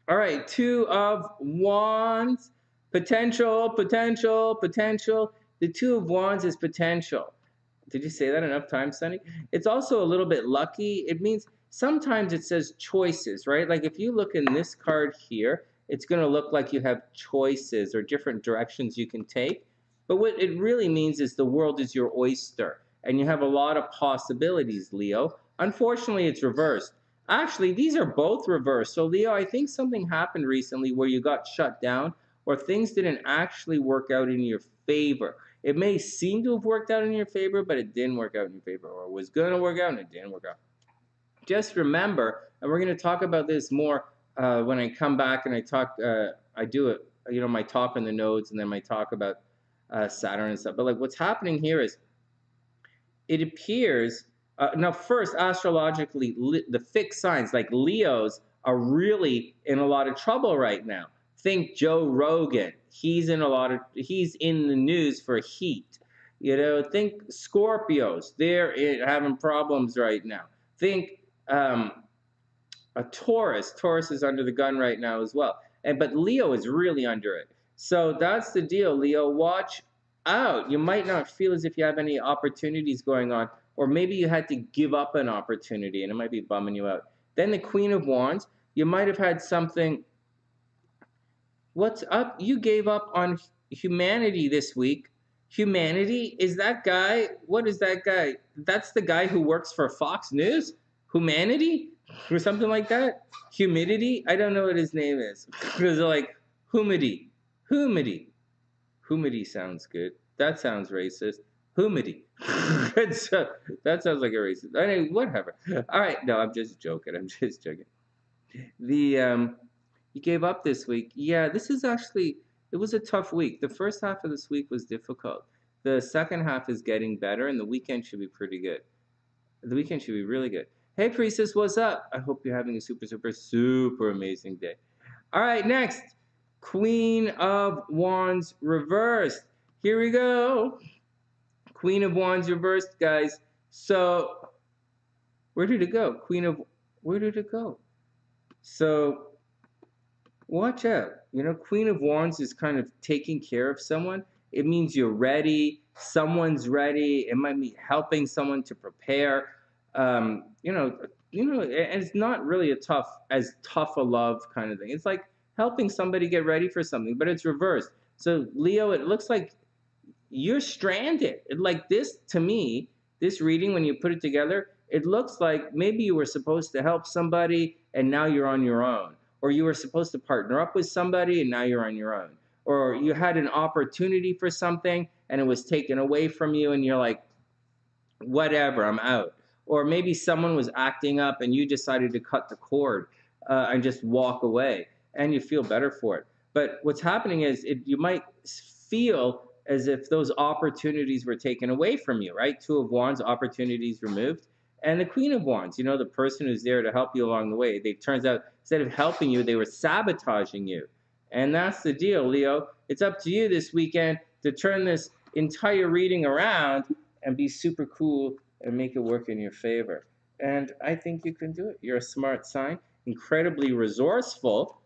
All right, 2 of Wands, potential. The 2 of Wands is potential. Did you say that enough times, Sonny? It's also a little bit lucky. It means sometimes it says choices, right? Like if you look in this card here, it's going to look like you have choices or different directions you can take. But what it really means is the world is your oyster, and you have a lot of possibilities, Leo. Unfortunately, it's reversed. Actually, these are both reversed. So, Leo, I think something happened recently where you got shut down or things didn't actually work out in your favor. It may seem to have worked out in your favor, but it didn't work out in your favor, or it was going to work out and it didn't work out. Just remember, and we're going to talk about this more when I come back and I talk, I do it, you know, my talk on the nodes and then my talk about Saturn and stuff. But like what's happening here is it appears, now first, astrologically, the fixed signs like Leos are really in a lot of trouble right now. Think Joe Rogan. He's in the news for heat. You know, think Scorpios. They're having problems right now. Think a Taurus. Taurus is under the gun right now as well. But Leo is really under it. So that's the deal, Leo. Watch out. You might not feel as if you have any opportunities going on, or maybe you had to give up an opportunity and it might be bumming you out. Then the Queen of Wands. You might have had something. What's up? You gave up on humanity this week. Humanity? Is that guy? What is that guy? That's the guy who works for Fox News? Humanity? Or something like that? Humidity? I don't know what his name is. Because they're like, humidity. Humidity. Humidity sounds good. That sounds racist. Humidity. That sounds like a racist. Anyway, whatever. All right. No, I'm just joking. I'm just joking. You gave up this week. Yeah, this is actually, it was a tough week. The first half of this week was difficult. The second half is getting better, and the weekend should be pretty good. The weekend should be really good. Hey, Priestess, what's up? I hope you're having a super, super, super amazing day. All right, next. Queen of Wands reversed. Here we go. Queen of Wands reversed, guys. So, where did it go? Where did it go? So, watch out. You know, Queen of Wands is kind of taking care of someone. It means you're ready. Someone's ready. It might be helping someone to prepare. And it's not really as tough a love kind of thing. It's like helping somebody get ready for something, but it's reversed. So Leo, it looks like you're stranded. Like this, to me, this reading, when you put it together, it looks like maybe you were supposed to help somebody and now you're on your own. Or you were supposed to partner up with somebody and now you're on your own. Or you had an opportunity for something and it was taken away from you and you're like, whatever, I'm out. Or maybe someone was acting up and you decided to cut the cord and just walk away and you feel better for it. But what's happening is you might feel as if those opportunities were taken away from you, right? Two of Wands, opportunities removed. And the Queen of Wands, you know, the person who's there to help you along the way, they turns out instead of helping you, they were sabotaging you. And that's the deal, Leo. It's up to you this weekend to turn this entire reading around and be super cool and make it work in your favor. And I think you can do it. You're a smart sign, incredibly resourceful,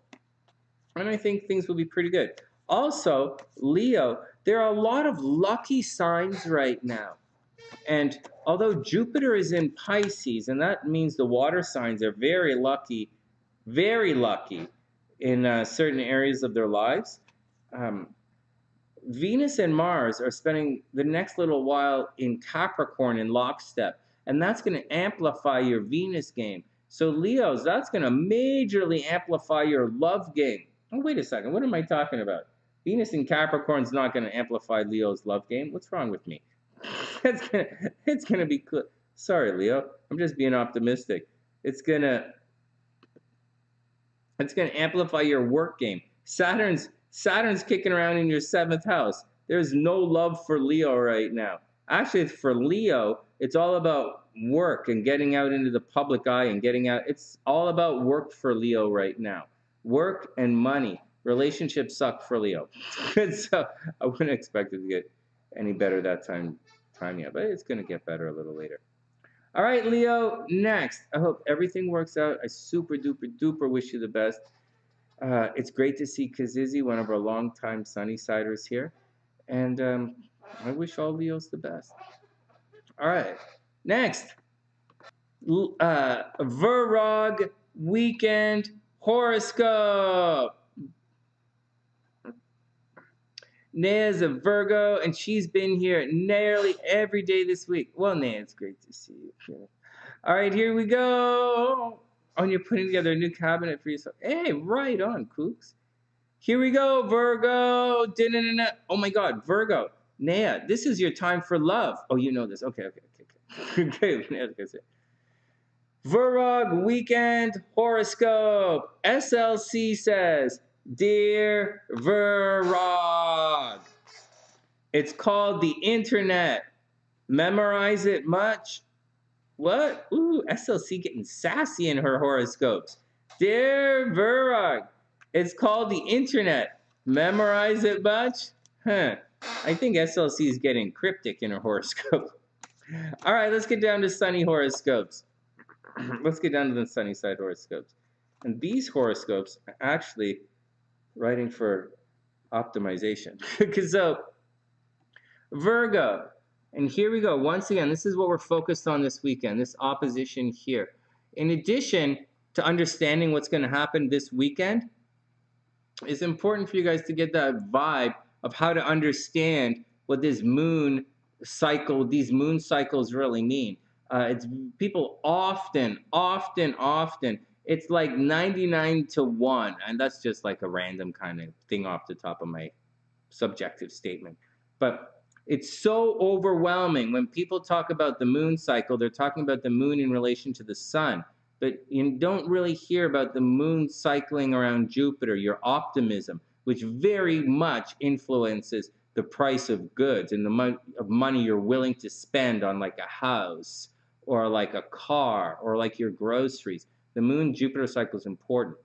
and I think things will be pretty good. Also, Leo, there are a lot of lucky signs right now. And although Jupiter is in Pisces, and that means the water signs are very lucky in certain areas of their lives, Venus and Mars are spending the next little while in Capricorn in lockstep, and that's going to amplify your Venus game. So Leos, that's going to majorly amplify your love game. Oh, wait a second, what am I talking about? Venus in Capricorn's not going to amplify Leo's love game. What's wrong with me? It's gonna be cool. Sorry, Leo. I'm just being optimistic. It's gonna amplify your work game. Saturn's kicking around in your 7th house. There's no love for Leo right now. Actually, for Leo, it's all about work and getting out into the public eye and getting out. It's all about work for Leo right now. Work and money. Relationships suck for Leo. So I wouldn't expect it to get any better that time yet, but it's going to get better a little later. All right, Leo, next. I hope everything works out. I super duper duper wish you the best. It's great to see Kazizi, one of our longtime Sunnysiders here. And I wish all Leos the best. All right, next. Virgo weekend horoscope. Nea's a Virgo, and she's been here nearly every day this week. Well, Nea, it's great to see you. All right, here we go. Oh, and you're putting together a new cabinet for yourself. Hey, right on, Kooks. Here we go, Virgo. Da-na-na-na. Oh my God, Virgo. Nea, this is your time for love. Oh, you know this. Okay. Okay. Virgo weekend horoscope. SLC says, Dear Virgo, it's called the internet. Memorize it much? What? Ooh, SLC getting sassy in her horoscopes. Dear Virgo, it's called the internet. Memorize it much? Huh. I think SLC is getting cryptic in her horoscope. All right, let's get down to sunny horoscopes. Let's get down to the sunny side horoscopes. And these horoscopes are actually writing for optimization. So, Virgo, and here we go. Once again, this is what we're focused on this weekend, this opposition here. In addition to understanding what's going to happen this weekend, it's important for you guys to get that vibe of how to understand what this moon cycle, these moon cycles really mean. It's people often, it's like 99 to 1, and that's just like a random kind of thing off the top of my subjective statement. But it's so overwhelming when people talk about the moon cycle, they're talking about the moon in relation to the sun. But you don't really hear about the moon cycling around Jupiter, your optimism, which very much influences the price of goods and the amount of money you're willing to spend on like a house or like a car or like your groceries. The moon-Jupiter cycle is important.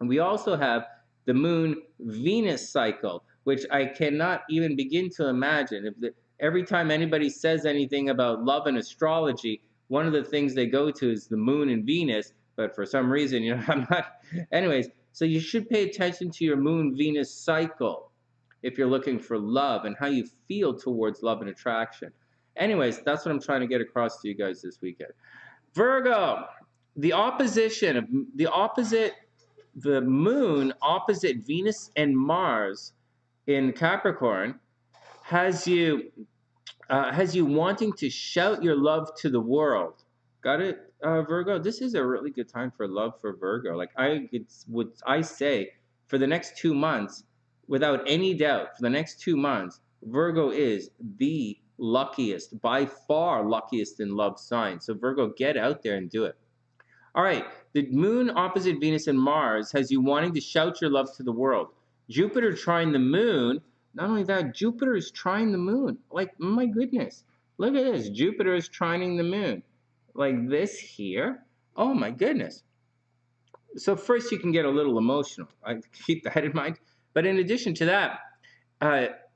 And we also have the moon-Venus cycle, which I cannot even begin to imagine. Every time anybody says anything about love and astrology, one of the things they go to is the moon and Venus, but for some reason, I'm not. Anyways, so you should pay attention to your moon-Venus cycle if you're looking for love and how you feel towards love and attraction. Anyways, that's what I'm trying to get across to you guys this weekend. Virgo, the moon opposite Venus and Mars in Capricorn has you wanting to shout your love to the world. Got it, Virgo? This is a really good time for love for Virgo. Like I say, for the next 2 months, without any doubt, for the next 2 months, Virgo is the luckiest, by far luckiest in love sign. So Virgo, get out there and do it. All right, the moon opposite Venus and Mars has you wanting to shout your love to the world. Jupiter trine the moon. Not only that, Jupiter is trine the moon. Like, my goodness. Look at this. Jupiter is trining the moon. Like this here. Oh, my goodness. So first you can get a little emotional. I keep that in mind. But in addition to that,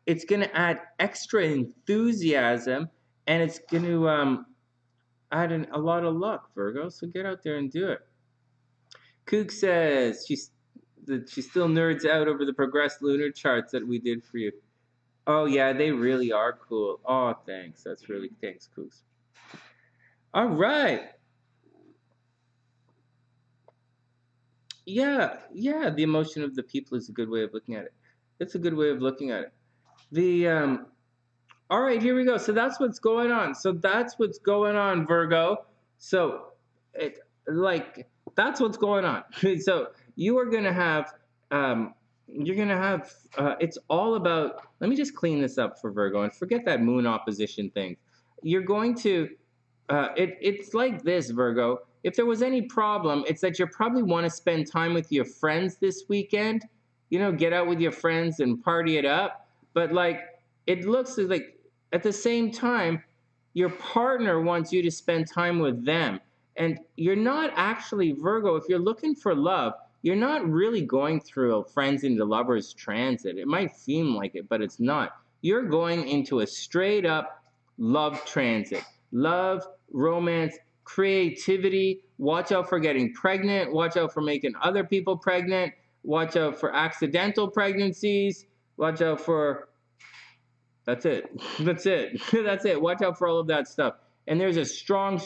it's going to add extra enthusiasm, and it's going to add a lot of luck, Virgo. So get out there and do it. Kook says she still nerds out over the progressed lunar charts that we did for you. Oh, yeah, they really are cool. Oh, thanks. Thanks, Kooks. All right. Yeah, the emotion of the people is a good way of looking at it. It's a good way of looking at it. All right, here we go. So that's what's going on. Virgo. So, that's what's going on. So you are gonna have, it's all about. Let me just clean this up for Virgo and forget that moon opposition thing. You're going to, it's like this, Virgo. If there was any problem, it's that you probably want to spend time with your friends this weekend. Get out with your friends and party it up. But it looks like at the same time, your partner wants you to spend time with them. And you're not actually, Virgo, if you're looking for love, you're not really going through a friends into lovers transit. It might seem like it, but it's not. You're going into a straight up love transit. Love, romance, creativity. Watch out for getting pregnant. Watch out for making other people pregnant. Watch out for accidental pregnancies. Watch out for... That's it. That's it. Watch out for all of that stuff. And there's a strong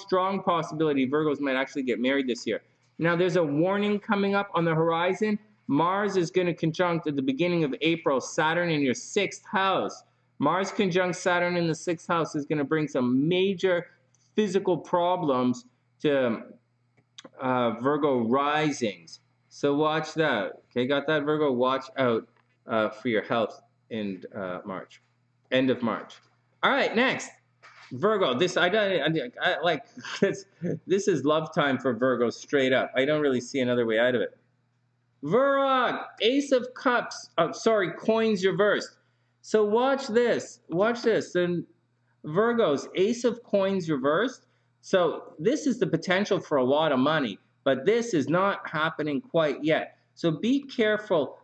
possibility Virgos might actually get married this year. Now, there's a warning coming up on the horizon. Mars is going to conjunct at the beginning of April Saturn in your 6th house. Mars conjunct Saturn in the 6th house is going to bring some major physical problems to Virgo risings. So watch that. Okay, got that, Virgo? Watch out for your health in March, end of March. All right, next. Virgo, I like this is love time for Virgo straight up. I don't really see another way out of it. Virgo, Ace of Cups, coins reversed. So watch this. Watch this. Then Virgos, Ace of Coins reversed. So this is the potential for a lot of money, but this is not happening quite yet. So be careful.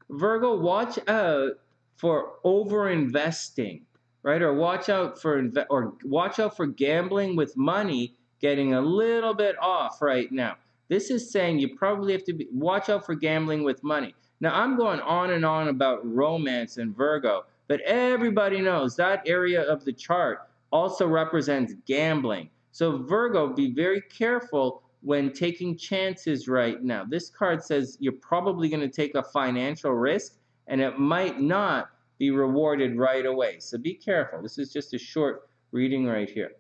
Virgo, watch out for over-investing, right? Or watch out for gambling with money getting a little bit off right now. This is saying you probably have to watch out for gambling with money. Now, I'm going on and on about romance and Virgo, but everybody knows that area of the chart also represents gambling. So Virgo, be very careful when taking chances right now. This card says you're probably going to take a financial risk, and it might not be rewarded right away. So be careful. This is just a short reading right here.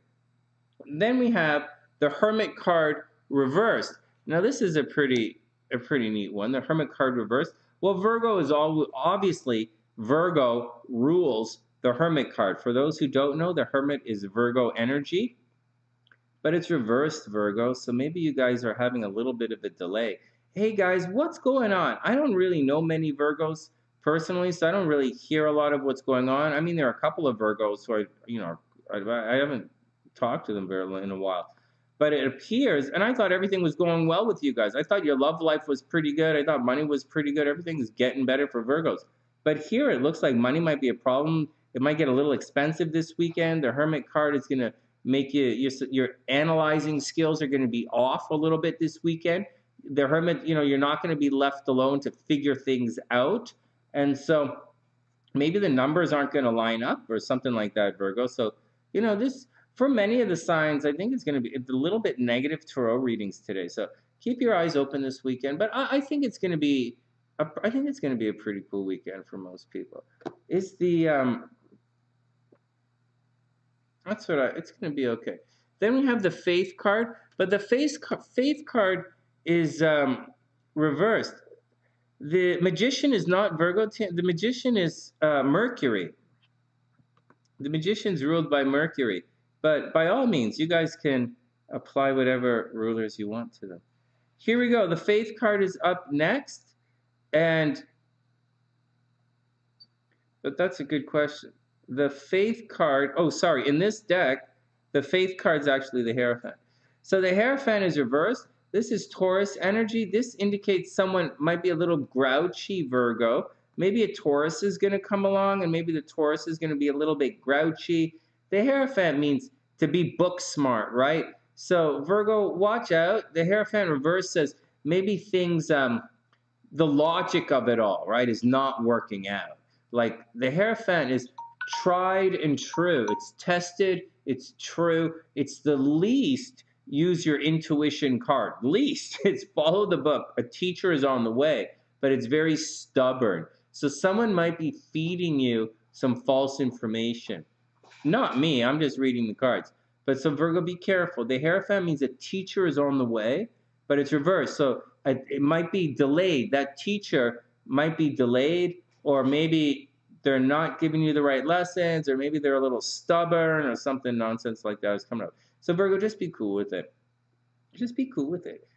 Then we have the Hermit card reversed. Now this is a pretty neat one. The Hermit card reversed. Well, Virgo is obviously Virgo rules the Hermit card. For those who don't know, the Hermit is Virgo energy, but it's reversed Virgo. So maybe you guys are having a little bit of a delay. Hey guys, what's going on? I don't really know many Virgos personally, so I don't really hear a lot of what's going on. I mean, there are a couple of Virgos who I haven't talked to them in a while. But it appears, and I thought everything was going well with you guys. I thought your love life was pretty good. I thought money was pretty good. Everything's getting better for Virgos. But here it looks like money might be a problem. It might get a little expensive this weekend. The Hermit card is going to make your analyzing skills are going to be off a little bit this weekend. The Hermit, you're not going to be left alone to figure things out. And so maybe the numbers aren't going to line up or something like that, Virgo. So, this... For many of the signs, I think it's going to be a little bit negative tarot readings today. So keep your eyes open this weekend. But I think it's going to be, a pretty cool weekend for most people. It's it's going to be okay. Then we have the Faith card, but the Faith card is reversed. The Magician is not Virgo. The Magician is Mercury. The Magician's ruled by Mercury. But by all means, you guys can apply whatever rulers you want to them. Here we go. The Faith card is up next. But that's a good question. The Faith card, in this deck, the Faith card is actually the Hierophant. So the Hierophant is reversed. This is Taurus energy. This indicates someone might be a little grouchy, Virgo. Maybe a Taurus is going to come along, and maybe the Taurus is going to be a little bit grouchy. The Hierophant means to be book smart, right? So Virgo, watch out. The Hierophant reverse says maybe things, the logic of it all, right, is not working out. Like the Hierophant is tried and true. It's tested. It's true. It's the least use your intuition card. Least. It's follow the book. A teacher is on the way, but it's very stubborn. So someone might be feeding you some false information. Not me, I'm just reading the cards. But so Virgo, be careful. The Hierophant means a teacher is on the way, but it's reversed. So it might be delayed. That teacher might be delayed, or maybe they're not giving you the right lessons, or maybe they're a little stubborn or something nonsense like that is coming up. So Virgo, just be cool with it. Just be cool with it.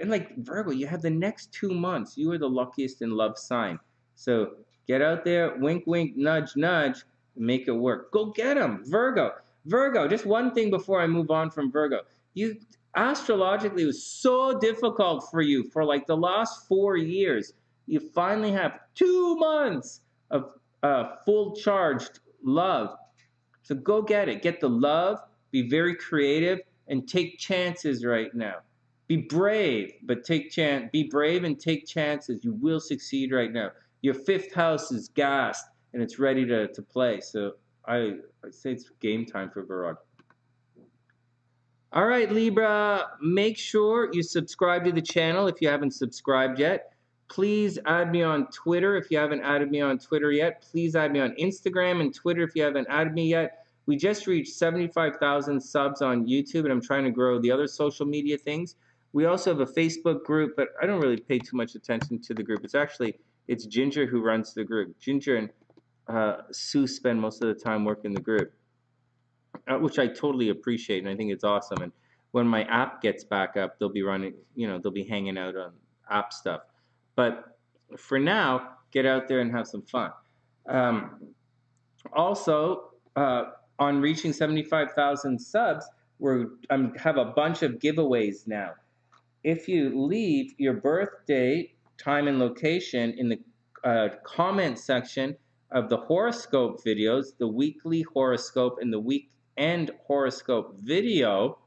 And like Virgo, you have the next 2 months. You are the luckiest in love sign. So get out there, wink, wink, nudge, nudge. Make it work. Go get them, Virgo. Virgo, just one thing before I move on from Virgo. Astrologically, it was so difficult for you for like the last 4 years. You finally have 2 months of full charged love. So go get it. Get the love. Be very creative and take chances right now. Be brave, but be brave and take chances. You will succeed right now. Your 5th house is gassed, and it's ready to play. So I say it's game time for Virgo. All right, Libra, make sure you subscribe to the channel if you haven't subscribed yet. Please add me on Twitter if you haven't added me on Twitter yet. Please add me on Instagram and Twitter if you haven't added me yet. We just reached 75,000 subs on YouTube, and I'm trying to grow the other social media things. We also have a Facebook group, but I don't really pay too much attention to the group. It's Ginger who runs the group. Ginger and Sue spend most of the time working the group, which I totally appreciate, and I think it's awesome. And when my app gets back up, they'll be running, they'll be hanging out on app stuff. But for now, get out there and have some fun. Also, on reaching 75,000 subs, have a bunch of giveaways now. If you leave your birthday, time, and location in the comment section of the horoscope videos, the weekly horoscope and the weekend horoscope video,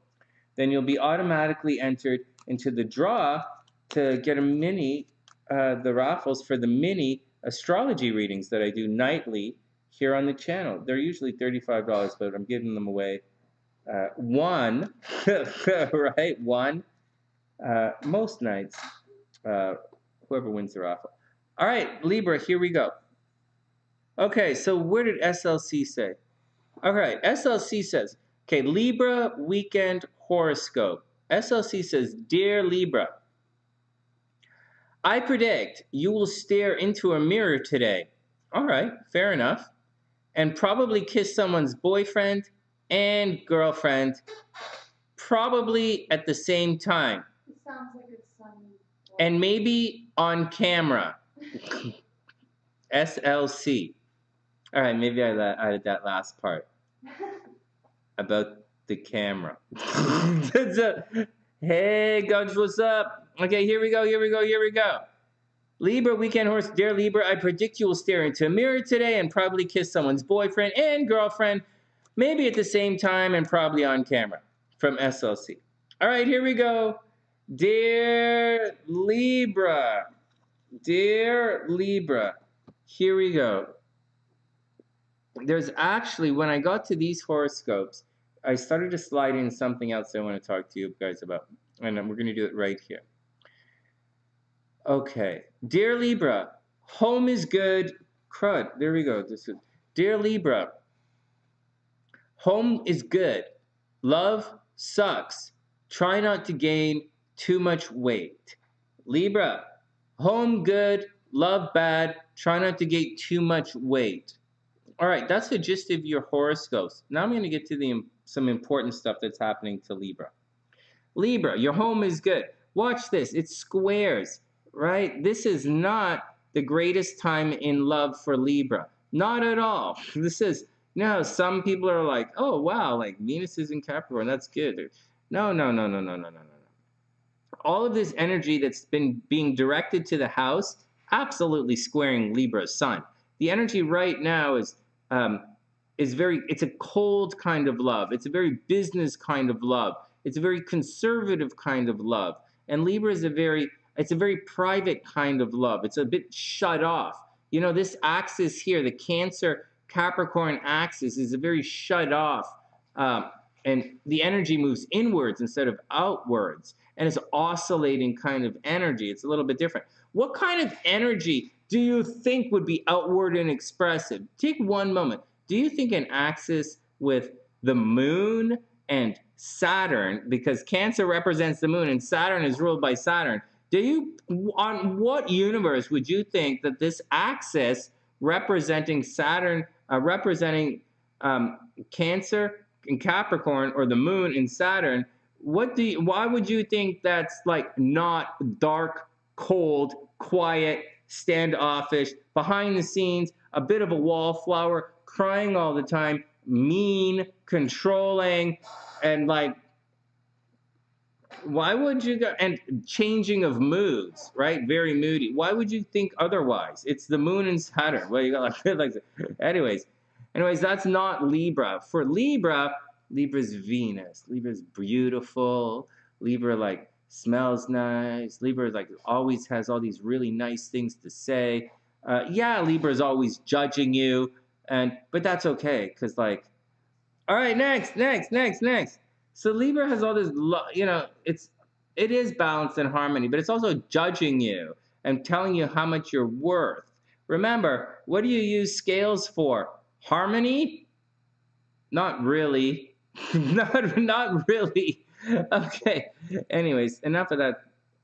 then you'll be automatically entered into the draw to get the raffles for the mini astrology readings that I do nightly here on the channel. They're usually $35, but I'm giving them away. One, right? One. Most nights, whoever wins the raffle. All right, Libra, here we go. Okay, so where did SLC say? All right, SLC says, okay, Libra weekend horoscope. SLC says, Dear Libra, I predict you will stare into a mirror today. All right, fair enough. And probably kiss someone's boyfriend and girlfriend, probably at the same time. It sounds like it's sunny. And maybe on camera. SLC. All right, maybe I added that last part about the camera. Hey, Gunge, what's up? Okay, here we go. Libra weekend horse. Dear Libra, I predict you will stare into a mirror today and probably kiss someone's boyfriend and girlfriend, maybe at the same time and probably on camera. From SLC. All right, here we go. Dear Libra, here we go. There's actually, when I got to these horoscopes, I started to slide in something else I want to talk to you guys about, and we're going to do it right here. Okay, dear Libra, home is good. Crud, there we go. Dear Libra, home is good. Love sucks. Try not to gain too much weight. Libra, home good, love bad, try not to gain too much weight. All right, that's the gist of your horoscopes. Now I'm going to get to some important stuff that's happening to Libra. Libra, your home is good. Watch this. It's squares, right? This is not the greatest time in love for Libra. Not at all. No, some people are like, oh, wow, like Venus is in Capricorn. That's good. No. All of this energy that's been being directed to the house, absolutely squaring Libra's sun. The energy right now is it's a cold kind of love. It's a very business kind of love. It's a very conservative kind of love. And Libra is it's a very private kind of love. It's a bit shut off. This axis here, the Cancer Capricorn axis, is a very shut off, and the energy moves inwards instead of outwards, and it's oscillating kind of energy. It's a little bit different. What kind of energy do you think would be outward and expressive? Take one moment. Do you think an axis with the moon and Saturn, because Cancer represents the moon and Saturn is ruled by Saturn, on what universe would you think that this axis representing Saturn, representing Cancer and Capricorn, or the moon and Saturn, why would you think that's like not dark, cold, quiet, standoffish, behind the scenes, a bit of a wallflower, crying all the time, mean, controlling, and like, why would you go, and changing of moods, right? Very moody. Why would you think otherwise? It's the moon and Saturn. Well, you got like anyways, that's not Libra. For Libra, Libra's Venus. Libra's beautiful. Libra like smells nice. Libra like always has all these really nice things to say. Yeah, Libra's always judging you, but that's okay, because like, all right, next. So Libra has all this, you know, it is balance and harmony, but it's also judging you and telling you how much you're worth. Remember, what do you use scales for? Harmony? Not really. Not really. Okay. Anyways, enough of that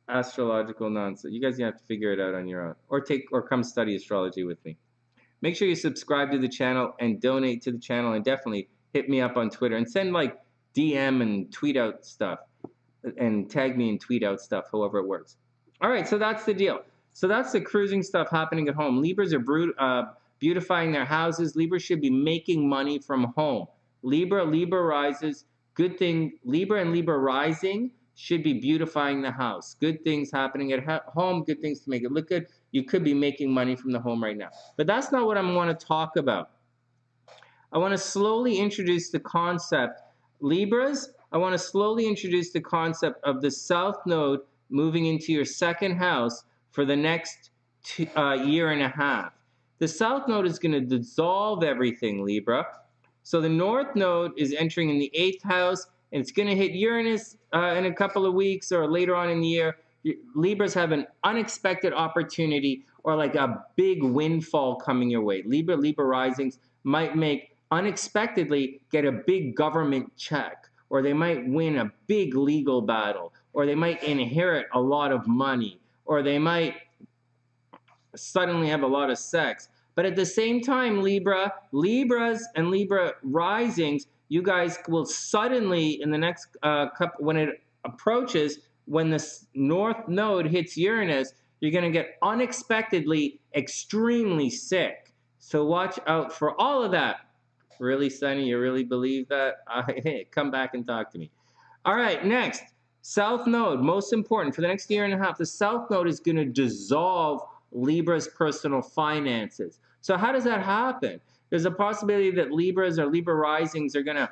astrological nonsense. You guys have to figure it out on your own, or come study astrology with me. Make sure you subscribe to the channel and donate to the channel, and definitely hit me up on Twitter and send like DM and tweet out stuff and tag me and tweet out stuff, however it works. All right, so that's the deal. So that's the cruising stuff happening at home. Libras are beautifying their houses. Libra should be making money from home. Libra rises. Good thing. Libra and Libra rising should be beautifying the house. Good things happening at home. Good things to make it look good. You could be making money from the home right now. But that's not what I want to talk about. I want to slowly introduce the concept. Libras, I want to slowly introduce the concept of the South Node moving into your second house for the next year and a half. The South Node is going to dissolve everything, Libra. So the North Node is entering in the 8th house, and it's going to hit Uranus in a couple of weeks or later on in the year. Libras have an unexpected opportunity or like a big windfall coming your way. Libra risings might unexpectedly get a big government check, or they might win a big legal battle, or they might inherit a lot of money, or they might suddenly have a lot of sex. But at the same time, Libras and Libra risings, you guys will suddenly, in the next couple, when it approaches, when the North Node hits Uranus, you're going to get unexpectedly extremely sick. So watch out for all of that. Really, Sunny, you really believe that? Come back and talk to me. All right, next, South Node, most important. For the next year and a half, the South Node is going to dissolve Libra's personal finances. So how does that happen? There's a possibility that Libras or Libra risings are going to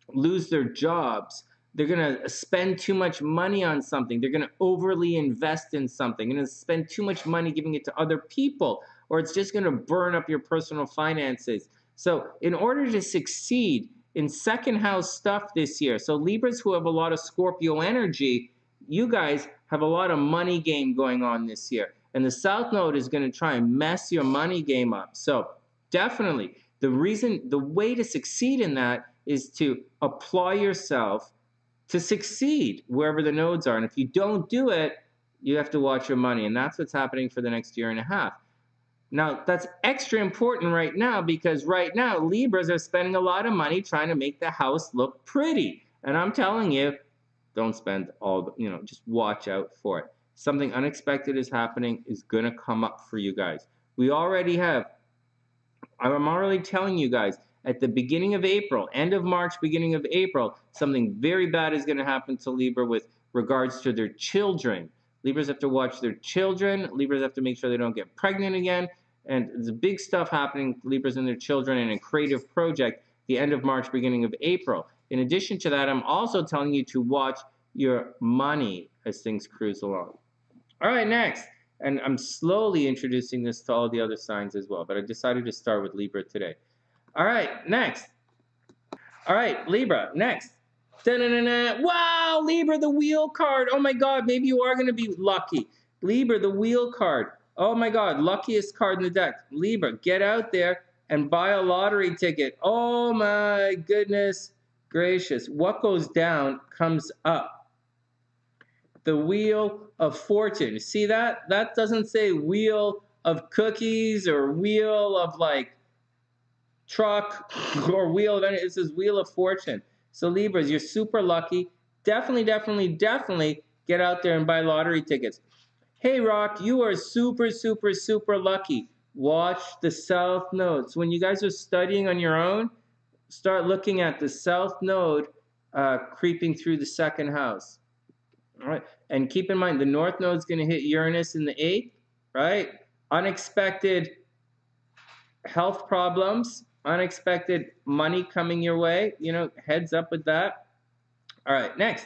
lose their jobs. They're going to spend too much money on something. They're going to overly invest in something. They're going to spend too much money giving it to other people, or it's just going to burn up your personal finances. So in order to succeed in second house stuff this year, so Libras who have a lot of Scorpio energy, you guys have a lot of money game going on this year. And the South Node is going to try and mess your money game up. So definitely, the way to succeed in that is to apply yourself to succeed wherever the nodes are. And if you don't do it, you have to watch your money. And that's what's happening for the next year and a half. Now, that's extra important right now because right now, Libras are spending a lot of money trying to make the house look pretty. And I'm telling you, don't spend just watch out for it. Something unexpected is happening, is going to come up for you guys. I'm already telling you guys, at the beginning of April, end of March, beginning of April, something very bad is going to happen to Libra with regards to their children. Libras have to watch their children. Libras have to make sure they don't get pregnant again. And there's big stuff happening to Libras and their children in a creative project the end of March, beginning of April. In addition to that, I'm also telling you to watch your money as things cruise along. All right, next. And I'm slowly introducing this to all the other signs as well, but I decided to start with Libra today. All right, next. All right, Libra, next. Da-na-na-na. Wow, Libra, the wheel card. Oh my God, maybe you are going to be lucky. Libra, the wheel card. Oh my God, luckiest card in the deck. Libra, get out there and buy a lottery ticket. Oh my goodness gracious. What goes down comes up. The Wheel of Fortune. See that? That doesn't say wheel of cookies or wheel of like truck or wheel of anything. It says Wheel of Fortune. So Libras, you're super lucky. Definitely get out there and buy lottery tickets. Hey, Rock, you are super lucky. Watch the South Node. So when you guys are studying on your own, start looking at the South Node creeping through the second house. All right, and keep in mind, the North Node is going to hit Uranus in the 8th, right? Unexpected health problems, unexpected money coming your way. Heads up with that. All right, next.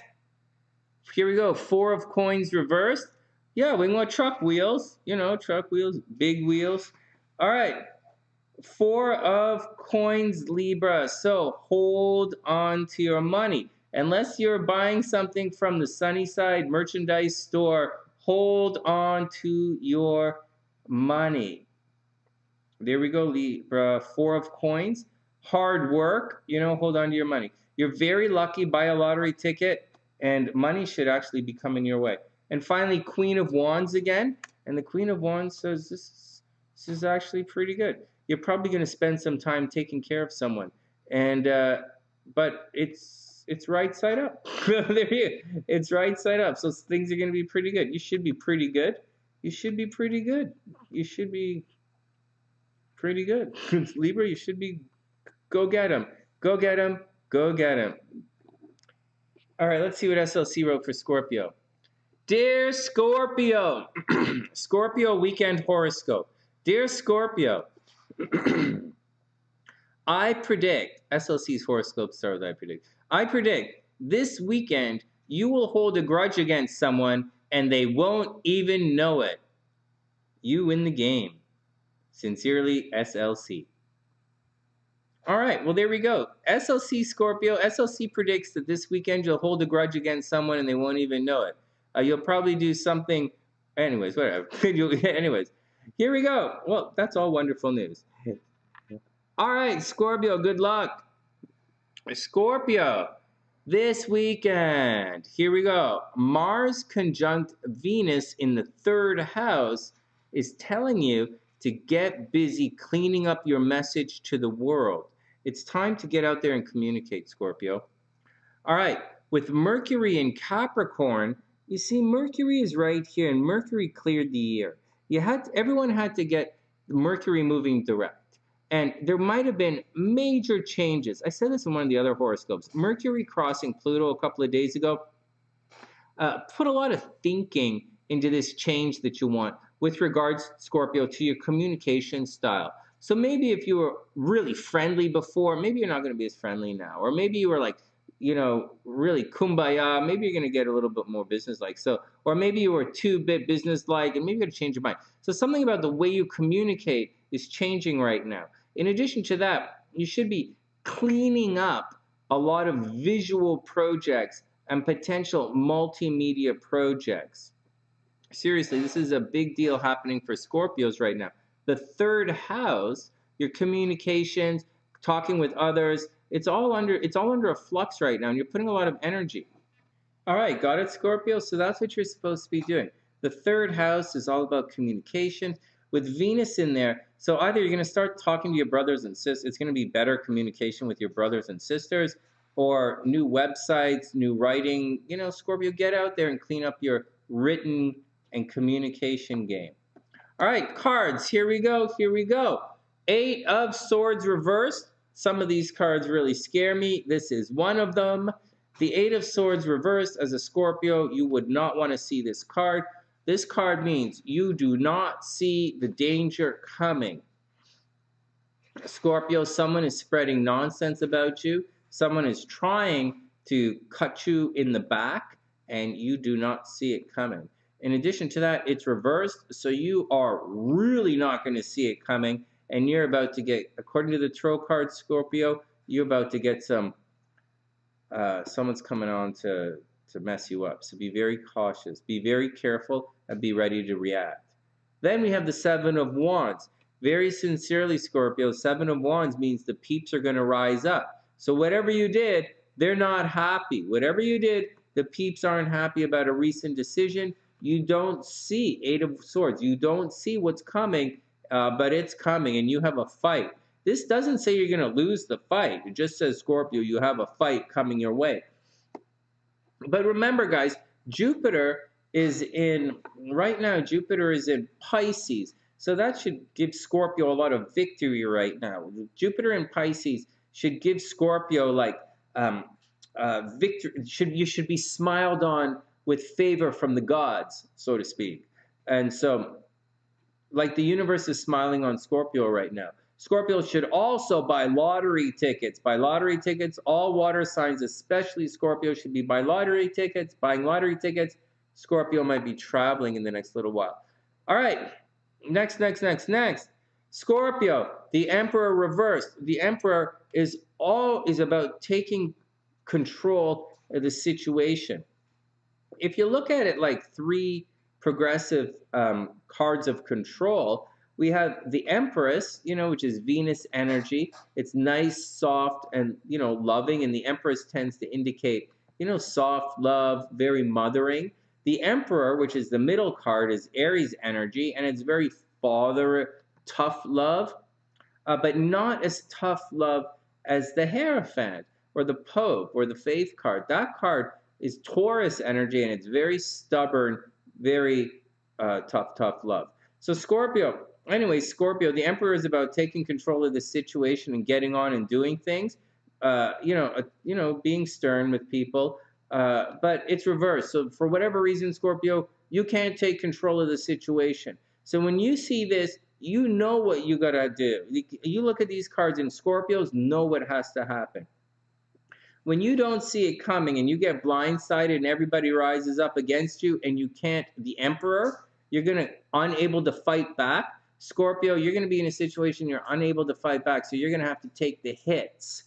Here we go. 4 of coins reversed. Yeah, we want truck wheels. Truck wheels, big wheels. All right. 4 of coins, Libra. So hold on to your money. Unless you're buying something from the SunnySide merchandise store, hold on to your money. There we go, Libra. Four of coins. Hard work, hold on to your money. You're very lucky. Buy a lottery ticket, and money should actually be coming your way. And finally, Queen of Wands again. And the Queen of Wands says this is actually pretty good. You're probably going to spend some time taking care of someone, and but it's right side up. There you go. It's right side up. So things are going to be pretty good. You should be pretty good. You should be pretty good. You should be pretty good. Libra, you should be, go get him. Go get him. Go get him. All right, let's see what SLC wrote for Scorpio. Dear Scorpio, Scorpio weekend horoscope. Dear Scorpio, I predict, SLC's horoscope started with I predict this weekend you will hold a grudge against someone and they won't even know it. You win the game. Sincerely, SLC. All right, well, there we go. SLC Scorpio. SLC predicts that this weekend you'll hold a grudge against someone and they won't even know it. You'll probably do something. Anyways, whatever. Anyways, here we go. Well, that's all wonderful news. All right, Scorpio, good luck. Scorpio, this weekend, here we go. Mars conjunct Venus in the 3rd house is telling you to get busy cleaning up your message to the world. It's time to get out there and communicate, Scorpio. All right, with Mercury and Capricorn, you see Mercury is right here, and Mercury cleared the year. Everyone had to get Mercury moving direct, and there might have been major changes. I said this in one of the other horoscopes. Mercury crossing Pluto a couple of days ago put a lot of thinking into this change that you want with regards, Scorpio, to your communication style. So maybe if you were really friendly before, maybe you're not going to be as friendly now. Or maybe you were like, really kumbaya, maybe you're going to get a little bit more business-like. So, or maybe you were too bit business-like, and maybe you're going to change your mind. So something about the way you communicate is changing right now. In addition to that, you should be cleaning up a lot of visual projects and potential multimedia projects. Seriously, this is a big deal happening for Scorpios right now. The 3rd house, your communications, talking with others, it's all under a flux right now, and you're putting a lot of energy. All right, got it, Scorpio? So that's what you're supposed to be doing. The 3rd house is all about communication with Venus in there. So either you're going to start talking to your brothers and sisters, it's going to be better communication with your brothers and sisters, or new websites, new writing. Scorpio, get out there and clean up your written and communication game. All right, cards, here we go. 8 of Swords reversed. Some of these cards really scare me. This is one of them. The 8 of Swords reversed. As a Scorpio, you would not want to see this card. This card means you do not see the danger coming. Scorpio, someone is spreading nonsense about you. Someone is trying to cut you in the back, and you do not see it coming. In addition to that, it's reversed, so you are really not going to see it coming, and you're about to get, according to the tarot card, Scorpio, you're about to get someone's coming on to mess you up. So be very cautious, be very careful, and be ready to react. Then we have the 7 of Wands. Very sincerely, Scorpio, 7 of Wands means the peeps are going to rise up. So whatever you did, they're not happy. Whatever you did, the peeps aren't happy about a recent decision. You don't see 8 of Swords. You don't see what's coming, but it's coming, and you have a fight. This doesn't say you're going to lose the fight. It just says, Scorpio, you have a fight coming your way. But remember, guys, Jupiter is in, right now, Jupiter is in Pisces. So that should give Scorpio a lot of victory right now. Jupiter in Pisces should give Scorpio victory. You should be smiled on with favor from the gods, so to speak. And so, like the universe is smiling on Scorpio right now. Scorpio should also buy lottery tickets. Buy lottery tickets. All water signs, especially Scorpio, should be buying lottery tickets. Buying lottery tickets. Scorpio might be traveling in the next little while. All right. Next. Scorpio, the Emperor reversed. The Emperor is about taking control the situation. If you look at it like three progressive cards of control, we have the Empress, which is Venus energy. It's nice, soft, and, loving. And the Empress tends to indicate, soft love, very mothering. The Emperor, which is the middle card, is Aries energy, and it's very father, tough love, but not as tough love as the Hierophant or the Pope or the Faith card. That card is Taurus energy, and it's very stubborn, very tough love. So Scorpio, anyway, Scorpio, the Emperor is about taking control of the situation and getting on and doing things. Being stern with people, but it's reversed. So for whatever reason, Scorpio, you can't take control of the situation. So when you see this, you know what you gotta do. You look at these cards, and Scorpios know what has to happen. When you don't see it coming and you get blindsided and everybody rises up against you and you can't, the Emperor, you're unable to fight back. Scorpio, you're gonna be in a situation you're unable to fight back, so you're gonna have to take the hits.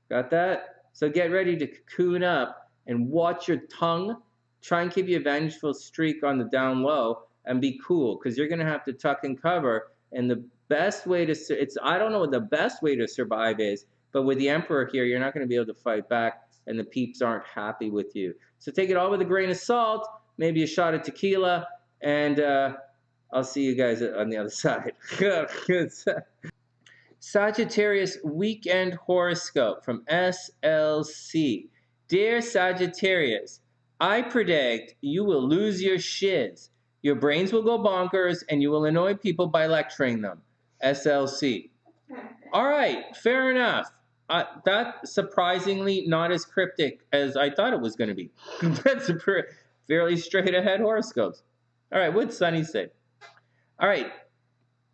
Got that? So get ready to cocoon up and watch your tongue. Try and keep your vengeful streak on the down low and be cool, because you're gonna have to tuck and cover. And the best way to, I don't know what the best way to survive is, but with the Emperor here, you're not going to be able to fight back, and the peeps aren't happy with you. So take it all with a grain of salt, maybe a shot of tequila, and I'll see you guys on the other side. Sagittarius Weekend Horoscope from SLC. Dear Sagittarius, I predict you will lose your shiz. Your brains will go bonkers, and you will annoy people by lecturing them. SLC. All right, fair enough. That surprisingly not as cryptic as I thought it was going to be. That's a fairly straight ahead horoscopes. All right, what's Sunny say? All right,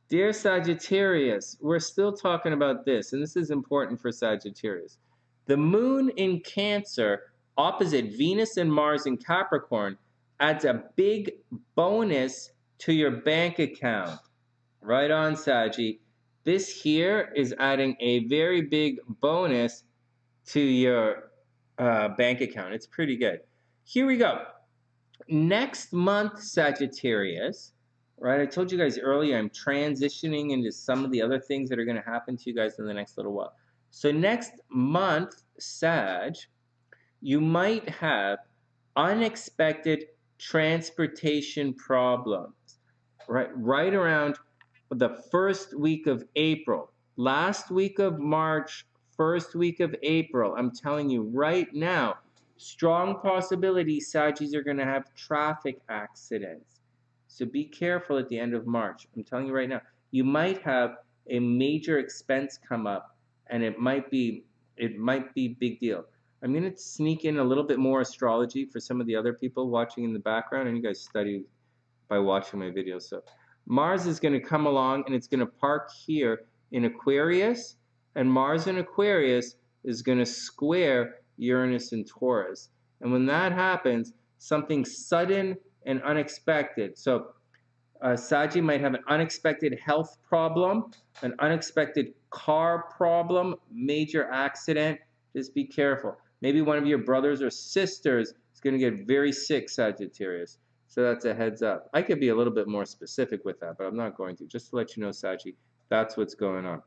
dear Sagittarius, we're still talking about this, and this is important for Sagittarius. The moon in Cancer opposite Venus and Mars in Capricorn adds a big bonus to your bank account. Right on, Saggy. This here is adding a very big bonus to your bank account. It's pretty good. Here we go. Next month, Sagittarius, right? I told you guys earlier I'm transitioning into some of the other things that are going to happen to you guys in the next little while. So next month, Sag, you might have unexpected transportation problems, right around the first week of April, last week of March, first week of April. I'm telling you right now, strong possibility Saggies are going to have traffic accidents. So be careful at the end of March. I'm telling you right now, you might have a major expense come up, and it might be big deal. I'm going to sneak in a little bit more astrology for some of the other people watching in the background, and you guys study by watching my videos. So Mars is going to come along, and it's going to park here in Aquarius, and Mars in Aquarius is going to square Uranus and Taurus. And when that happens, something sudden and unexpected. So Saggy might have an unexpected health problem, an unexpected car problem, major accident. Just be careful. Maybe one of your brothers or sisters is going to get very sick, Sagittarius. So that's a heads up. I could be a little bit more specific with that, but I'm not going to. Just to let you know, Saggy, that's what's going on.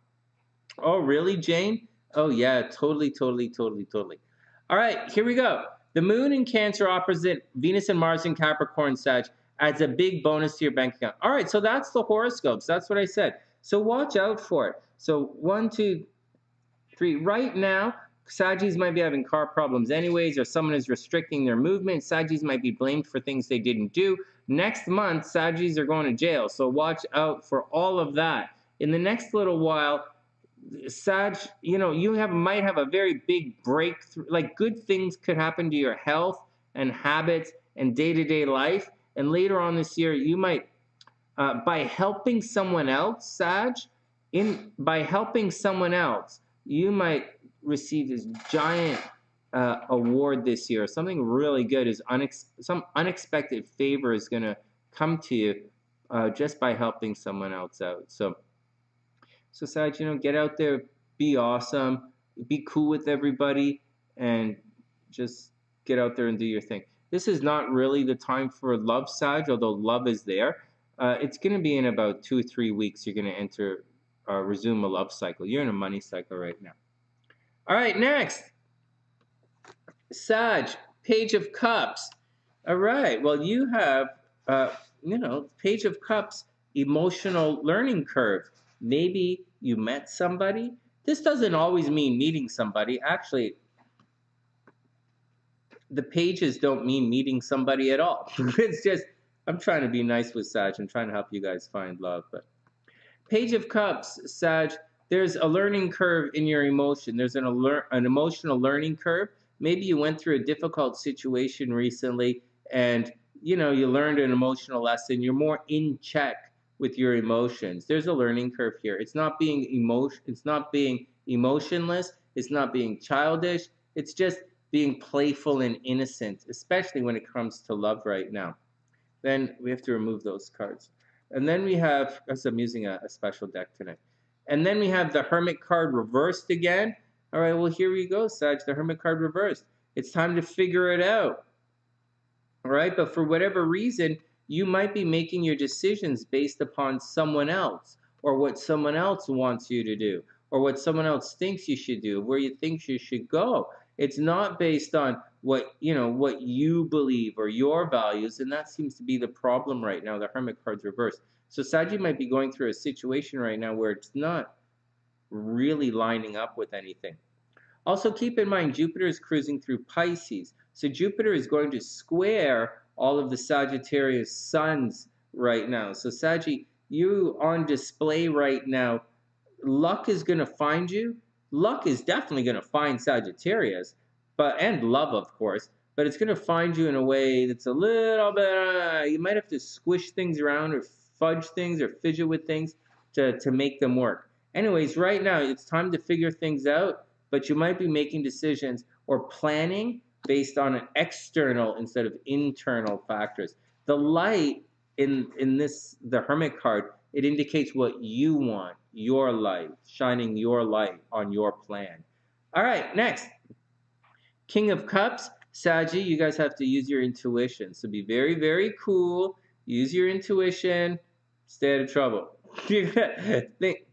Oh, really, Jane? Oh, yeah, totally. All right, here we go. The moon in Cancer opposite Venus and Mars in Capricorn, Sag, adds a big bonus to your bank account. All right, so that's the horoscopes. That's what I said. So watch out for it. So 1, 2, 3. Right now, Saggies might be having car problems anyways, or someone is restricting their movement. Saggies might be blamed for things they didn't do. Next month, Saggies are going to jail, so watch out for all of that. In the next little while, Sag, you might have a very big breakthrough. Like, good things could happen to your health and habits and day-to-day life. And later on this year, you might, by helping someone else, Sag, by helping someone else, you might receive this giant award this year. Something really good is some unexpected favor is going to come to you just by helping someone else out. So Sag, get out there, be awesome, be cool with everybody, and just get out there and do your thing. This is not really the time for love, Sag, although love is there. It's going to be in about 2 or 3 weeks. You're going to enter, resume a love cycle. You're in a money cycle right now. All right, next. Sag, Page of Cups. All right, well, you have, Page of Cups, emotional learning curve. Maybe you met somebody. This doesn't always mean meeting somebody. Actually, the pages don't mean meeting somebody at all. It's just, I'm trying to be nice with Sag. I'm trying to help you guys find love. But Page of Cups, Sag, there's a learning curve in your emotion. There's an emotional learning curve. Maybe you went through a difficult situation recently and, you learned an emotional lesson. You're more in check with your emotions. There's a learning curve here. It's not being emotionless. It's not being childish. It's just being playful and innocent, especially when it comes to love right now. Then we have to remove those cards. And then we have, because I'm using a special deck tonight. And then we have the Hermit card reversed again. All right, well, here we go, Sag, the Hermit card reversed. It's time to figure it out. All right, but for whatever reason, you might be making your decisions based upon someone else or what someone else wants you to do or what someone else thinks you should do, where you think you should go. It's not based on what you believe or your values, and that seems to be the problem right now. The Hermit card's reversed. So Sag might be going through a situation right now where it's not really lining up with anything. Also, keep in mind, Jupiter is cruising through Pisces. So Jupiter is going to square all of the Sagittarius suns right now. So Saggy, you on display right now. Luck is going to find you. Luck is definitely going to find Sagittarius, and love, of course. But it's going to find you in a way that's a little bit, you might have to squish things around or fudge things or fidget with things to make them work. Anyways, right now, it's time to figure things out, but you might be making decisions or planning based on an external instead of internal factors. The light in the Hermit card, it indicates what you want, your light, shining your light on your plan. All right, next. King of Cups, Saggy, you guys have to use your intuition. So be very, very cool. Use your intuition. Stay out of trouble. It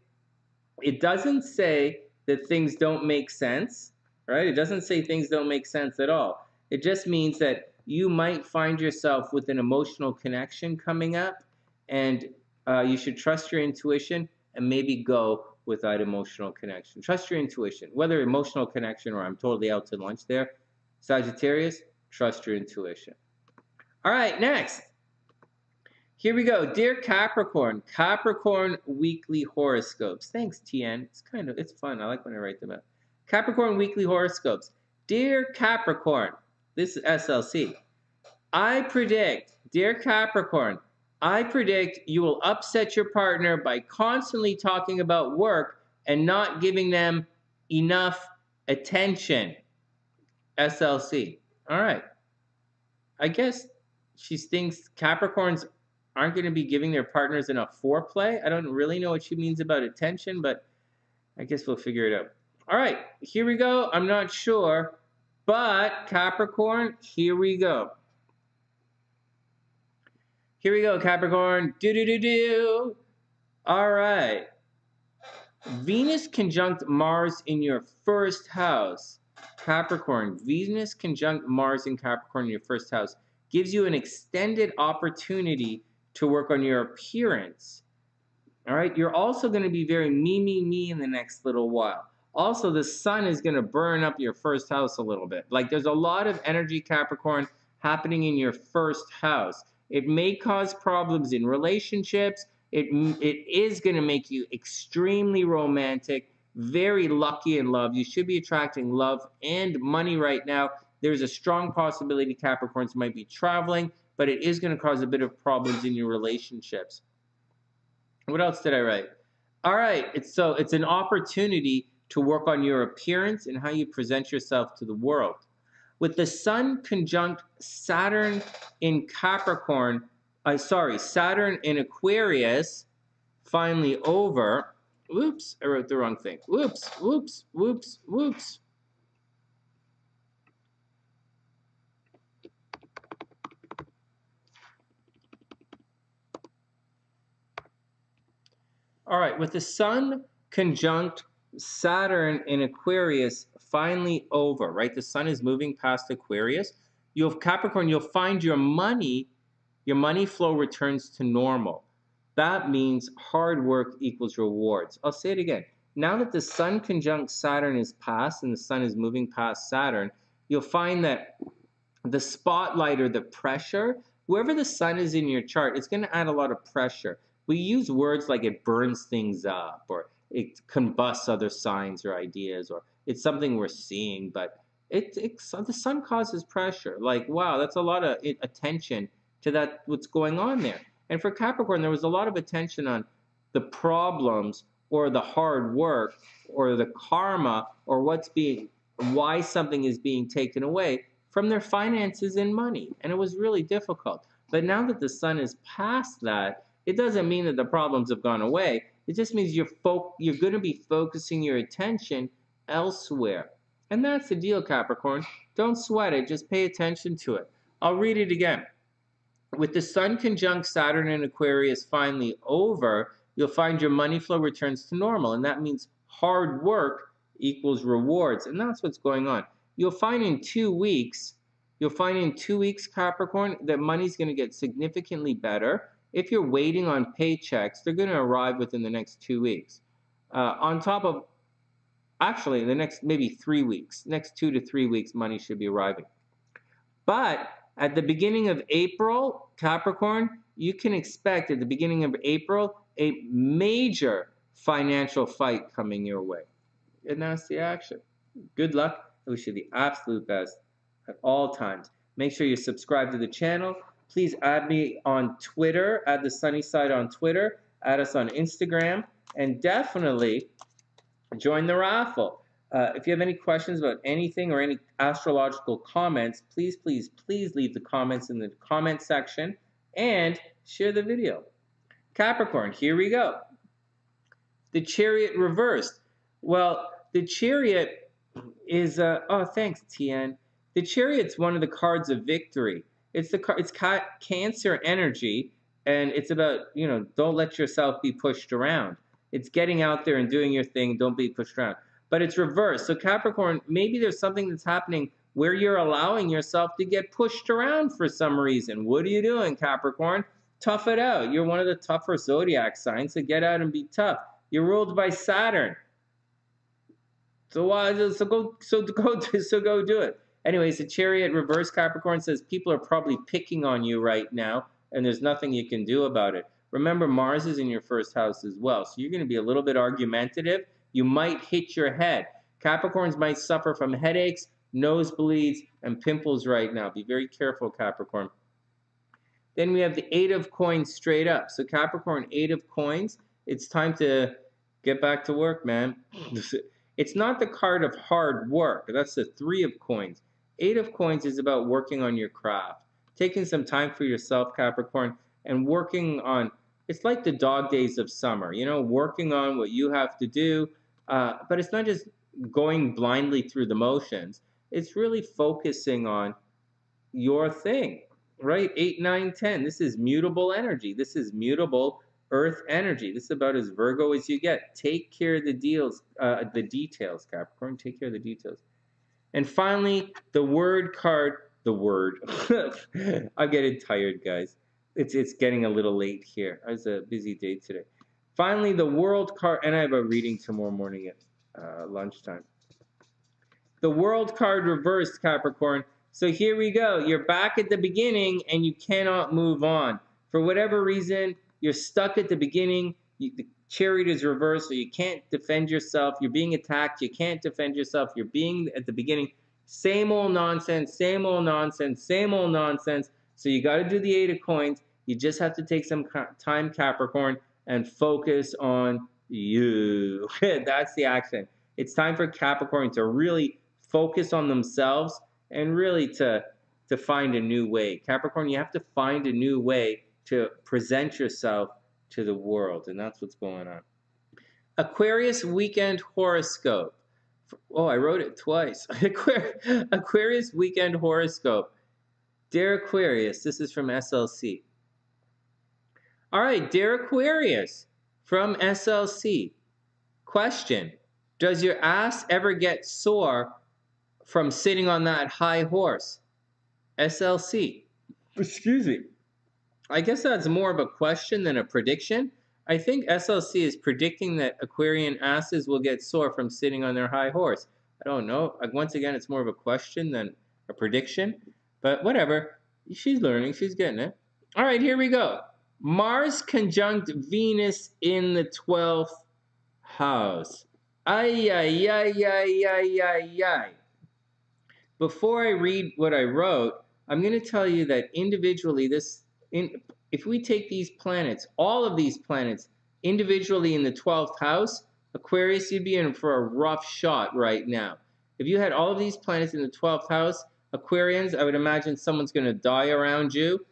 doesn't say that things don't make sense, right? It doesn't say things don't make sense at all. It just means that you might find yourself with an emotional connection coming up, and you should trust your intuition and maybe go with that emotional connection. Trust your intuition. Whether emotional connection or I'm totally out to lunch there, Sagittarius, trust your intuition. All right, next. Here we go. Dear Capricorn, Capricorn weekly horoscopes. Thanks, TN. It's fun. I like when I write them out. Capricorn weekly horoscopes. Dear Capricorn, this is SLC. I predict, dear Capricorn, I predict you will upset your partner by constantly talking about work and not giving them enough attention. SLC. All right. I guess she thinks Capricorns aren't going to be giving their partners enough foreplay. I don't really know what she means about attention, but I guess we'll figure it out. All right, here we go. I'm not sure, but Capricorn, here we go. Here we go, Capricorn. Do-do-do-do. All right. Venus conjunct Mars in your first house. Capricorn, Venus conjunct Mars in Capricorn in your first house gives you an extended opportunity to work on your appearance. All right, you're also going to be very me in the next little while. Also, the sun is going to burn up your first house a little bit. Like there's a lot of energy, Capricorn, happening in your first house. It may cause problems in relationships. It is going to make you extremely romantic, very lucky in love. You should be attracting love and money right now. There's a strong possibility Capricorns might be traveling, but it is going to cause a bit of problems in your relationships. What else did I write? All right, it's an opportunity to work on your appearance and how you present yourself to the world. With the Sun conjunct Saturn in Capricorn, Saturn in Aquarius, finally over. Whoops, I wrote the wrong thing. Whoops. All right, with the Sun conjunct Saturn in Aquarius finally over, right? The Sun is moving past Aquarius. You'll have Capricorn, you'll find your money flow returns to normal. That means hard work equals rewards. I'll say it again. Now that the Sun conjunct Saturn is past and the Sun is moving past Saturn, you'll find that the spotlight or the pressure, wherever the Sun is in your chart, it's going to add a lot of pressure. We use words like it burns things up, or it combusts other signs or ideas, or it's something we're seeing, but the Sun causes pressure. Like, wow, that's a lot of attention to that, what's going on there. And for Capricorn, there was a lot of attention on the problems or the hard work or the karma or why something is being taken away from their finances and money. And it was really difficult. But now that the Sun is past that, it doesn't mean that the problems have gone away. It just means you're going to be focusing your attention elsewhere. And that's the deal, Capricorn. Don't sweat it. Just pay attention to it. I'll read it again. With the Sun conjunct Saturn in Aquarius finally over, you'll find your money flow returns to normal. And that means hard work equals rewards. And that's what's going on. You'll find in 2 weeks, Capricorn, that money's going to get significantly better. If you're waiting on paychecks, they're going to arrive within the next 2 weeks. On top of, actually, the next maybe 3 weeks, next 2 to 3 weeks, money should be arriving. But at the beginning of April, Capricorn, you can expect at the beginning of April a major financial fight coming your way. And that's the action. Good luck. I wish you the absolute best at all times. Make sure you subscribe to the channel. Please add me on Twitter, add TheSunnySide on Twitter, add us on Instagram, and definitely join the raffle. If you have any questions about anything or any astrological comments, please, please, please leave the comments in the comment section and share the video. Capricorn, here we go. The Chariot reversed. Well, the Chariot is, oh, thanks, Tien. The Chariot's one of the cards of victory. It's Cancer energy, and it's about, don't let yourself be pushed around. It's getting out there and doing your thing, don't be pushed around. But it's reversed. So Capricorn, maybe there's something that's happening where you're allowing yourself to get pushed around for some reason. What are you doing, Capricorn? Tough it out. You're one of the tougher zodiac signs, so get out and be tough. You're ruled by Saturn. So go do it. Anyways, the Chariot reverse, Capricorn, says people are probably picking on you right now, and there's nothing you can do about it. Remember, Mars is in your first house as well, so you're going to be a little bit argumentative. You might hit your head. Capricorns might suffer from headaches, nosebleeds, and pimples right now. Be very careful, Capricorn. Then we have the 8 of Coins straight up. So Capricorn, 8 of Coins, it's time to get back to work, man. It's not the card of hard work. That's the 3 of Coins. 8 of Coins is about working on your craft, taking some time for yourself, Capricorn, and working on, it's like the dog days of summer, working on what you have to do. But it's not just going blindly through the motions. It's really focusing on your thing, right? 8, 9, 10. This is mutable energy. This is mutable Earth energy. This is about as Virgo as you get. Take care of the details, Capricorn. Take care of the details. And finally, the word card. The word. I'm getting tired, guys. It's getting a little late here. It was a busy day today. Finally, the World card, and I have a reading tomorrow morning at lunchtime. The World card reversed, Capricorn. So here we go. You're back at the beginning, and you cannot move on. For whatever reason, you're stuck at the beginning. The Chariot is reversed, so you can't defend yourself. You're being attacked. You can't defend yourself. You're being at the beginning. Same old nonsense, same old nonsense, same old nonsense. So you got to do the 8 of Coins. You just have to take some time, Capricorn, and focus on you. That's the action. It's time for Capricorn to really focus on themselves and really to find a new way. Capricorn, you have to find a new way to present yourself to the world, and that's what's going on. Aquarius weekend horoscope. Oh, I wrote it twice. Aquarius weekend horoscope. Dear Aquarius, this is from SLC. All right, dear Aquarius, from SLC. Question: does your ass ever get sore from sitting on that high horse? SLC. Excuse me. I guess that's more of a question than a prediction. I think SLC is predicting that Aquarian asses will get sore from sitting on their high horse. I don't know. Once again, it's more of a question than a prediction. But whatever. She's learning. She's getting it. All right, here we go. Mars conjunct Venus in the 12th house. Ay, ay, ay, ay, ay, ay, ay. Before I read what I wrote, I'm going to tell you that individually, if we take these planets, all of these planets, individually in the 12th house, Aquarius, you'd be in for a rough shot right now. If you had all of these planets in the 12th house, Aquarians, I would imagine someone's going to die around you.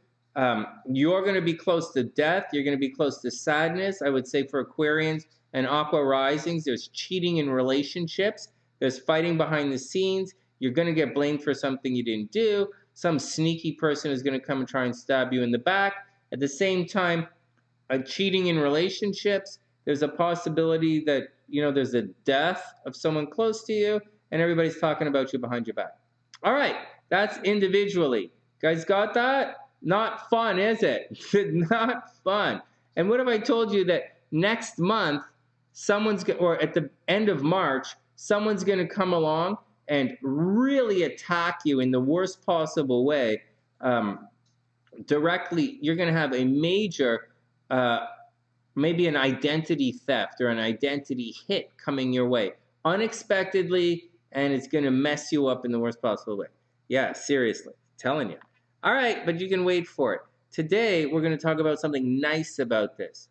You're going to be close to death. You're going to be close to sadness. I would say for Aquarians and Aqua risings, there's cheating in relationships. There's fighting behind the scenes. You're going to get blamed for something you didn't do. Some sneaky person is going to come and try and stab you in the back. At the same time, cheating in relationships. There's a possibility that, there's a death of someone close to you, and everybody's talking about you behind your back. All right, that's individually. Guys got that? Not fun, is it? Not fun. And what if I told you that next month, or at the end of March, someone's going to come along and really attack you in the worst possible way. Directly, you're going to have a major, maybe an identity theft or an identity hit coming your way unexpectedly, and it's going to mess you up in the worst possible way. Yeah, seriously, telling you. All right, but you can wait for it. Today, we're going to talk about something nice about this.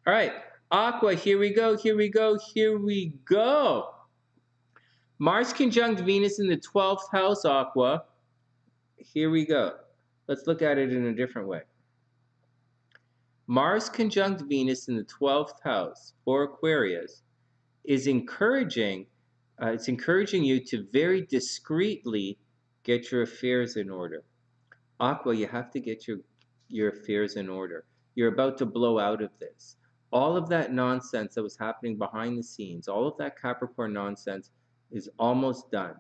All right, Aqua, here we go, here we go, here we go. Mars conjunct Venus in the 12th house, Aqua. Here we go. Let's look at it in a different way. Mars conjunct Venus in the 12th house for Aquarius is encouraging, it's encouraging you to very discreetly get your affairs in order. Aqua, you have to get your affairs in order. You're about to blow out of this. All of that nonsense that was happening behind the scenes, all of that Capricorn nonsense is almost done.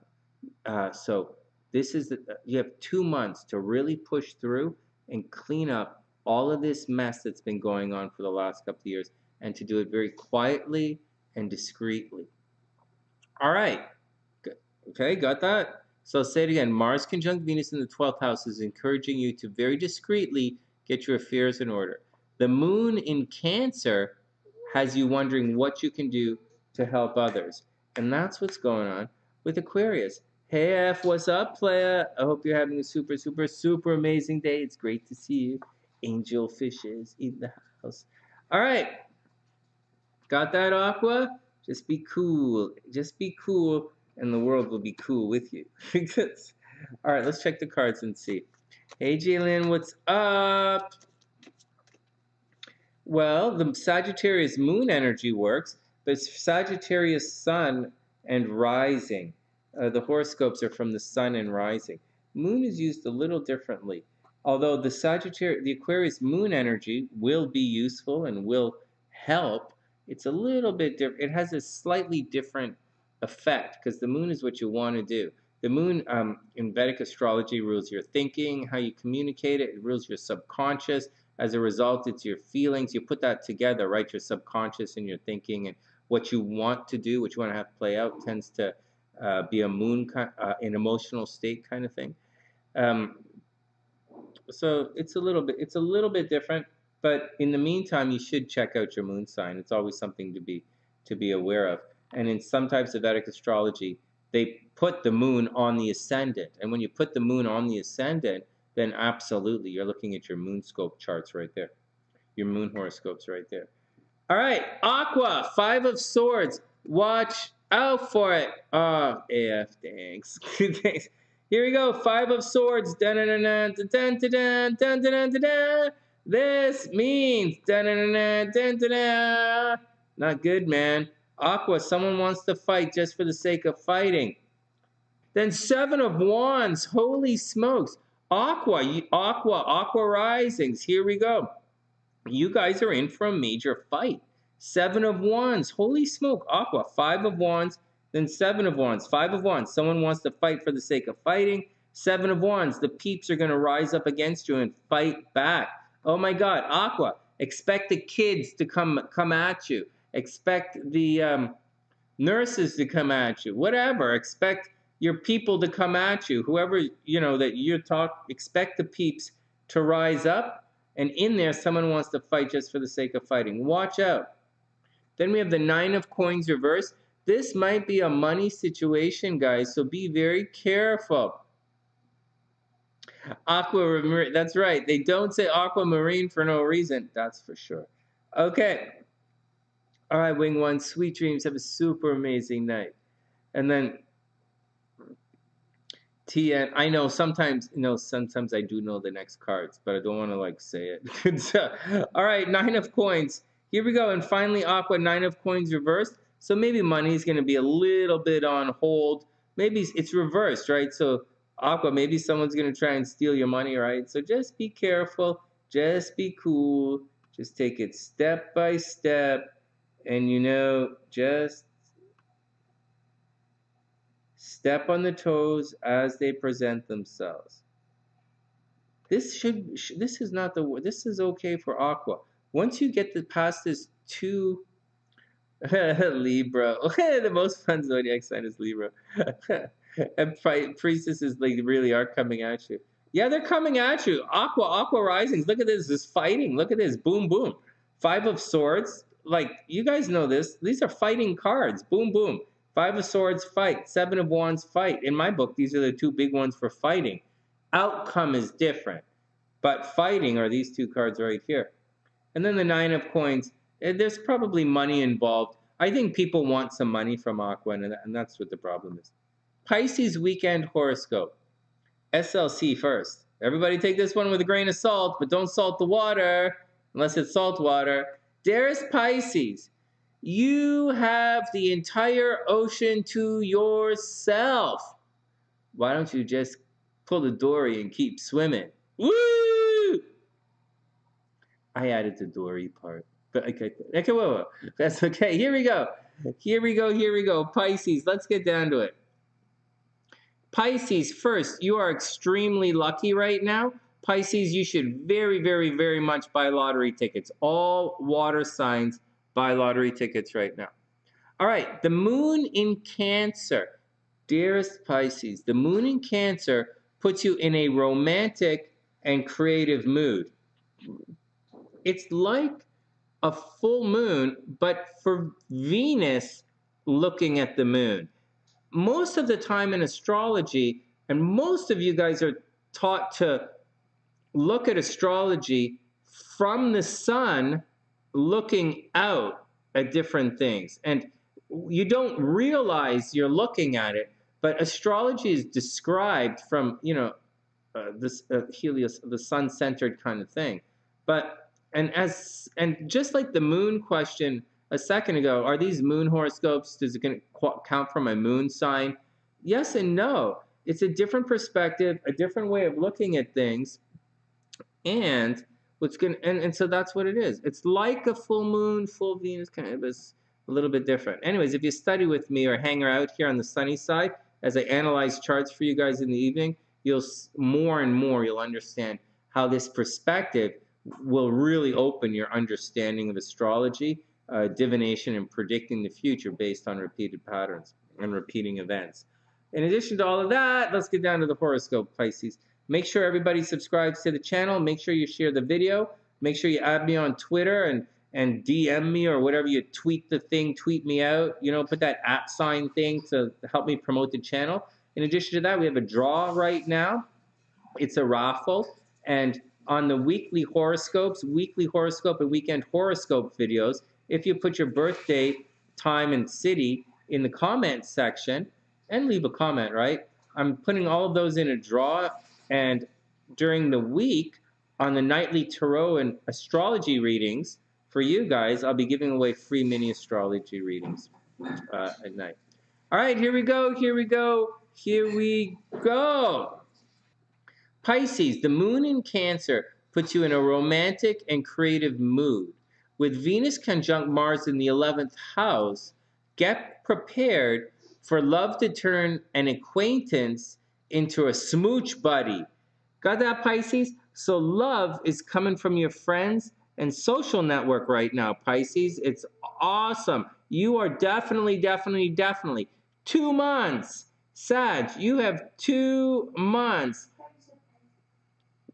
So this is you have 2 months to really push through and clean up all of this mess that's been going on for the last couple of years, and to do it very quietly and discreetly. All right. Okay, got that? So I'll say it again. Mars conjunct Venus in the 12th house is encouraging you to very discreetly get your affairs in order. The moon in Cancer has you wondering what you can do to help others. And that's what's going on with Aquarius. Hey, F, what's up, playa? I hope you're having a super, super, super amazing day. It's great to see you. Angel fishes in the house. All right. Got that, Aqua? Just be cool. Just be cool, and the world will be cool with you. All right, let's check the cards and see. Hey, Jalen, what's up? Well, the Sagittarius moon energy works, but it's Sagittarius sun and rising. The horoscopes are from the sun and rising. Moon is used a little differently. Although the Aquarius moon energy will be useful and will help, it's a little bit different. It has a slightly different effect because the moon is what you want to do. The moon in Vedic astrology rules your thinking, how you communicate it. It rules your subconscious. As a result, it's your feelings. You put that together, right? Your subconscious and your thinking, and what you want to do, what you want to have play out, tends to be a moon, an emotional state kind of thing. So it's a little bit different. But in the meantime, you should check out your moon sign. It's always something to be aware of. And in some types of Vedic astrology, they put the moon on the ascendant. And when you put the moon on the ascendant, then absolutely, you're looking at your moon scope charts right there. Your moon horoscopes right there. All right, Aqua, 5 of Swords. Watch out for it. Oh, AF, thanks. Thanks. Here we go, 5 of Swords. Dun dun dun dun dun dun dun dun dun dun. This means dun dun dun dun dun dun. Not good, man. Aqua, someone wants to fight just for the sake of fighting. Then 7 of Wands. Holy smokes. Aqua risings. Here we go. You guys are in for a major fight. Seven of Wands. Holy smoke, Aqua. Five of Wands, then Seven of Wands. Five of Wands. Someone wants to fight for the sake of fighting. Seven of Wands. The peeps are going to rise up against you and fight back. Oh my God, Aqua. Expect the kids to come at you. Expect the nurses to come at you. Whatever. Expect your people to come at you. Whoever, you know, that you talk, expect the peeps to rise up. And in there, someone wants to fight just for the sake of fighting. Watch out. Then we have the Nine of Coins reversed. This might be a money situation, guys, so be very careful. Aquamarine, that's right. They don't say aquamarine for no reason. That's for sure. Okay. All right, Wing One, sweet dreams. Have a super amazing night. And then TN, I know sometimes, sometimes I do know the next cards, but I don't want to like say it. So, all right, Nine of Coins. Here we go. And finally, Aqua, Nine of Coins reversed. So maybe money's going to be a little bit on hold. Maybe it's reversed, right? So Aqua, maybe someone's going to try and steal your money, right? So just be careful. Just be cool. Just take it step by step. And, just step on the toes as they present themselves. This is not the, this is okay for Aqua. Once you get past this two, Libra, the most fun zodiac sign is Libra. And priestesses like really are coming at you. Yeah, they're coming at you. Aqua risings. Look at this fighting. Look at this, boom, boom. Five of Swords. Like, you guys know this. These are fighting cards. Boom, boom. Five of Swords, fight. Seven of Wands, fight. In my book, these are the two big ones for fighting. Outcome is different. But fighting are these two cards right here. And then the Nine of Coins. There's probably money involved. I think people want some money from Aqua, and that's what the problem is. Pisces weekend horoscope. SLC first. Everybody take this one with a grain of salt, but don't salt the water unless it's salt water. Dearest Pisces, you have the entire ocean to yourself. Why don't you just pull the dory and keep swimming? Woo! I added the dory part. But okay, whoa. That's okay. Here we go. Pisces, let's get down to it. Pisces, first, you are extremely lucky right now. Pisces, you should very, very, very much buy lottery tickets. All water signs buy lottery tickets right now. All right, the moon in Cancer. Dearest Pisces, the moon in Cancer puts you in a romantic and creative mood. It's like a full moon, but for Venus looking at the moon. Most of the time in astrology, and most of you guys are taught to look at astrology from the sun looking out at different things. And you don't realize you're looking at it, but astrology is described from, this Helios, the sun-centered kind of thing. And just like the moon question a second ago, are these moon horoscopes, does it count from a moon sign? Yes and no. It's a different perspective, a different way of looking at things. And so that's what it is. It's like a full moon, full Venus, kind of is a little bit different. Anyways, if you study with me or hang out here on the sunny side, as I analyze charts for you guys in the evening, you'll more and more you'll understand how this perspective will really open your understanding of astrology, divination, and predicting the future based on repeated patterns and repeating events. In addition to all of that, let's get down to the horoscope, Pisces. Make sure everybody subscribes to the channel. Make sure you share the video. Make sure you add me on Twitter and DM me or whatever you tweet the thing, tweet me out. Put that @ thing to help me promote the channel. In addition to that, we have a draw right now. It's a raffle. And on the weekly horoscope and weekend horoscope videos, if you put your birth date, time, and city in the comment section and leave a comment, right? I'm putting all of those in a draw, and during the week on the nightly tarot and astrology readings for you guys, I'll be giving away free mini astrology readings at night. All right, here we go. Pisces, the moon in Cancer puts you in a romantic and creative mood. with Venus conjunct Mars in the 11th house, get prepared for love to turn an acquaintance into a smooch buddy. Got that, Pisces? So love is coming from your friends and social network right now, Pisces. It's awesome. You are definitely 2 months. Sag, you have 2 months.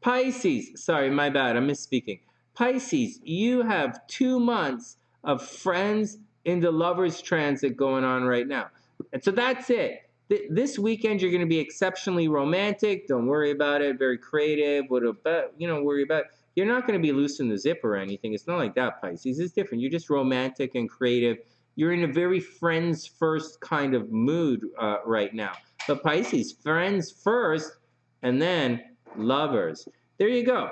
Pisces, sorry, my bad, I'm misspeaking. Pisces, you have 2 months of friends in the lovers transit going on right now. And so that's it. This weekend you're going to be exceptionally romantic. Don't worry about it. Very creative. What about, worry about. You're not going to be loose in the zip or anything. It's not like that, Pisces. It's different. You're just romantic and creative. You're in a very friends first kind of mood right now. But Pisces, friends first, and then lovers. There you go.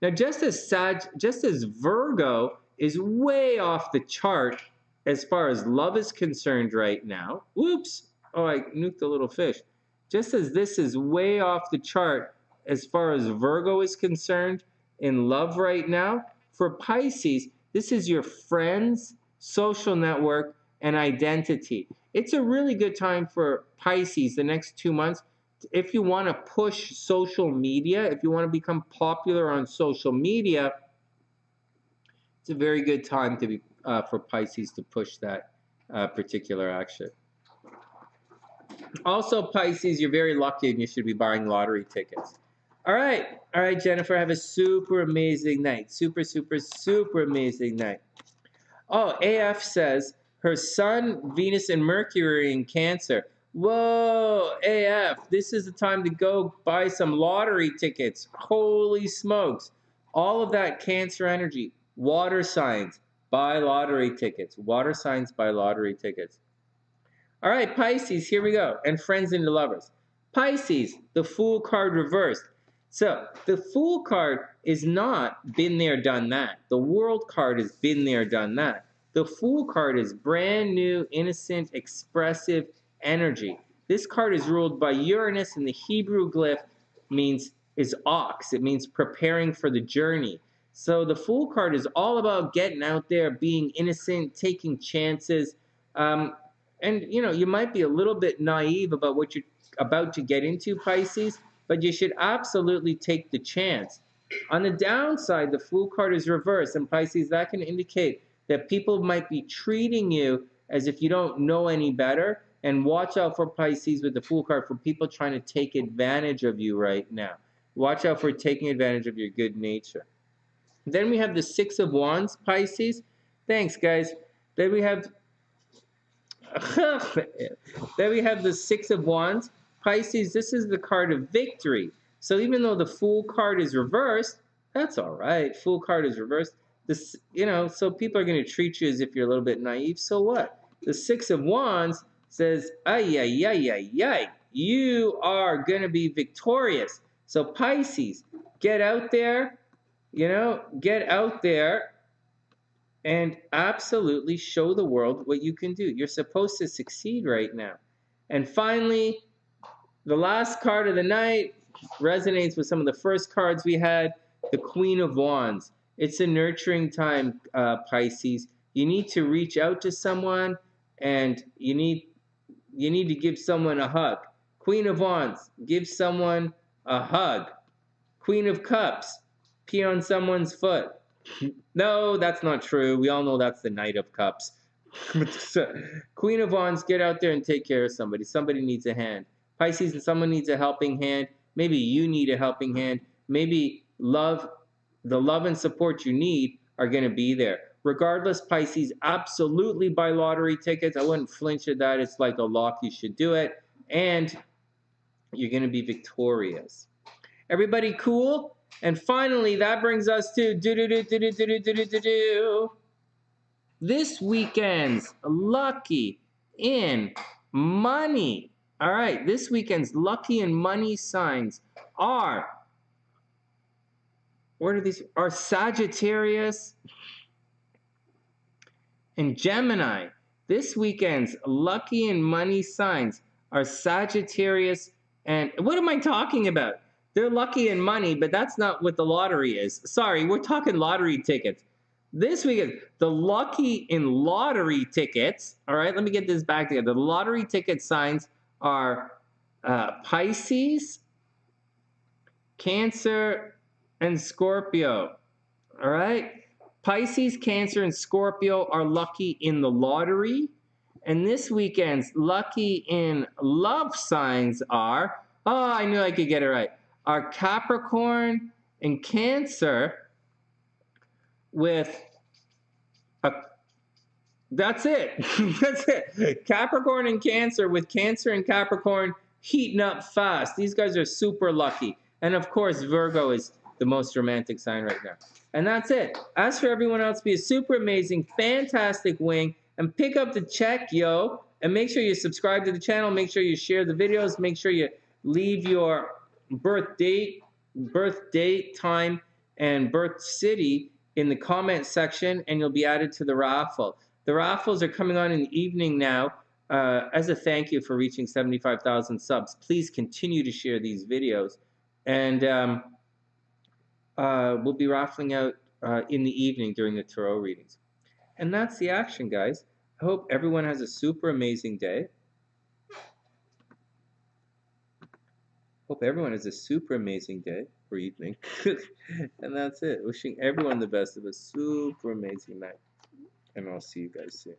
Now, just as Virgo is way off the chart as far as love is concerned right now. Whoops. Oh, I nuked a little fish. Just as this is way off the chart as far as Virgo is concerned in love right now, for Pisces, this is your friends, social network, and identity. It's a really good time for Pisces the next 2 months. If you want to push social media, if you want to become popular on social media, it's a very good time to be for Pisces to push that particular action. Also, Pisces, you're very lucky and you should be buying lottery tickets. All right, Jennifer, have a super amazing night. Super amazing night. Oh, AF says her sun, Venus, and Mercury in Cancer. Whoa, AF, this is the time to go buy some lottery tickets. Holy smokes. All of that Cancer energy. Water signs, buy lottery tickets. Water signs, buy lottery tickets. All right, Pisces, here we go. And friends and lovers. Pisces, the Fool card reversed. So the Fool card is not been there, done that. The World card has been there, done that. The Fool card is brand new, innocent, expressive energy. This card is ruled by Uranus, and the Hebrew glyph is ox. It means preparing for the journey. So the Fool card is all about getting out there, being innocent, taking chances. And, you might be a little bit naive about what you're about to get into, Pisces, but you should absolutely take the chance. On the downside, the Fool card is reversed, and Pisces, that can indicate that people might be treating you as if you don't know any better. And watch out for Pisces with the Fool card for people trying to take advantage of you right now. Watch out for taking advantage of your good nature. Then we have the Six of Wands, Pisces. Thanks, guys. Then we have the Six of Wands. Pisces, this is the card of victory. So even though the Fool card is reversed, that's all right. Fool card is reversed. This, so people are going to treat you as if you're a little bit naive. So what? The Six of Wands says, ay, ay, ay, ay, ay. You are going to be victorious. So Pisces, get out there, get out there and absolutely show the world what you can do. You're supposed to succeed right now. And finally, the last card of the night resonates with some of the first cards we had, the Queen of Wands. It's a nurturing time, Pisces. You need to reach out to someone, and you need to give someone a hug. Queen of Wands, give someone a hug. Queen of Cups, pee on someone's foot. No, that's not true. We all know that's the Knight of Cups. Queen of Wands, get out there and take care of somebody. Somebody needs a hand. Pisces, and someone needs a helping hand. Maybe you need a helping hand. Maybe the love and support you need are going to be there. Regardless, Pisces, absolutely buy lottery tickets. I wouldn't flinch at that. It's like a lock. You should do it. And you're going to be victorious. Everybody cool? And finally, that brings us to this weekend's lucky in money. All right, this weekend's lucky and money signs are, what are these? Are Sagittarius and Gemini. This weekend's lucky and money signs are Sagittarius and, what am I talking about? They're lucky in money, but that's not what the lottery is. Sorry, we're talking lottery tickets. This weekend, the lucky in lottery tickets, all right, let me get this back together. The lottery ticket signs are Pisces, Cancer, and Scorpio, all right? Pisces, Cancer, and Scorpio are lucky in the lottery. And this weekend's lucky in love signs are, oh, I knew I could get it right, are Capricorn and Cancer with a, that's it. That's it. Capricorn and Cancer with Cancer and Capricorn heating up fast. These guys are super lucky. And of course, Virgo is the most romantic sign right now. And that's it. As for everyone else, be a super amazing, fantastic wing and pick up the check, yo. And make sure you subscribe to the channel. Make sure you share the videos. Make sure you leave your birth date, time, and birth city in the comment section, and you'll be added to the raffle. The raffles are coming on in the evening now. As a thank you for reaching 75,000 subs, please continue to share these videos. And we'll be raffling out in the evening during the tarot readings. And that's the action, guys. I hope everyone has a super amazing day. Hope everyone has a super amazing day or evening. And that's it. Wishing everyone the best of a super amazing night. And I'll see you guys soon.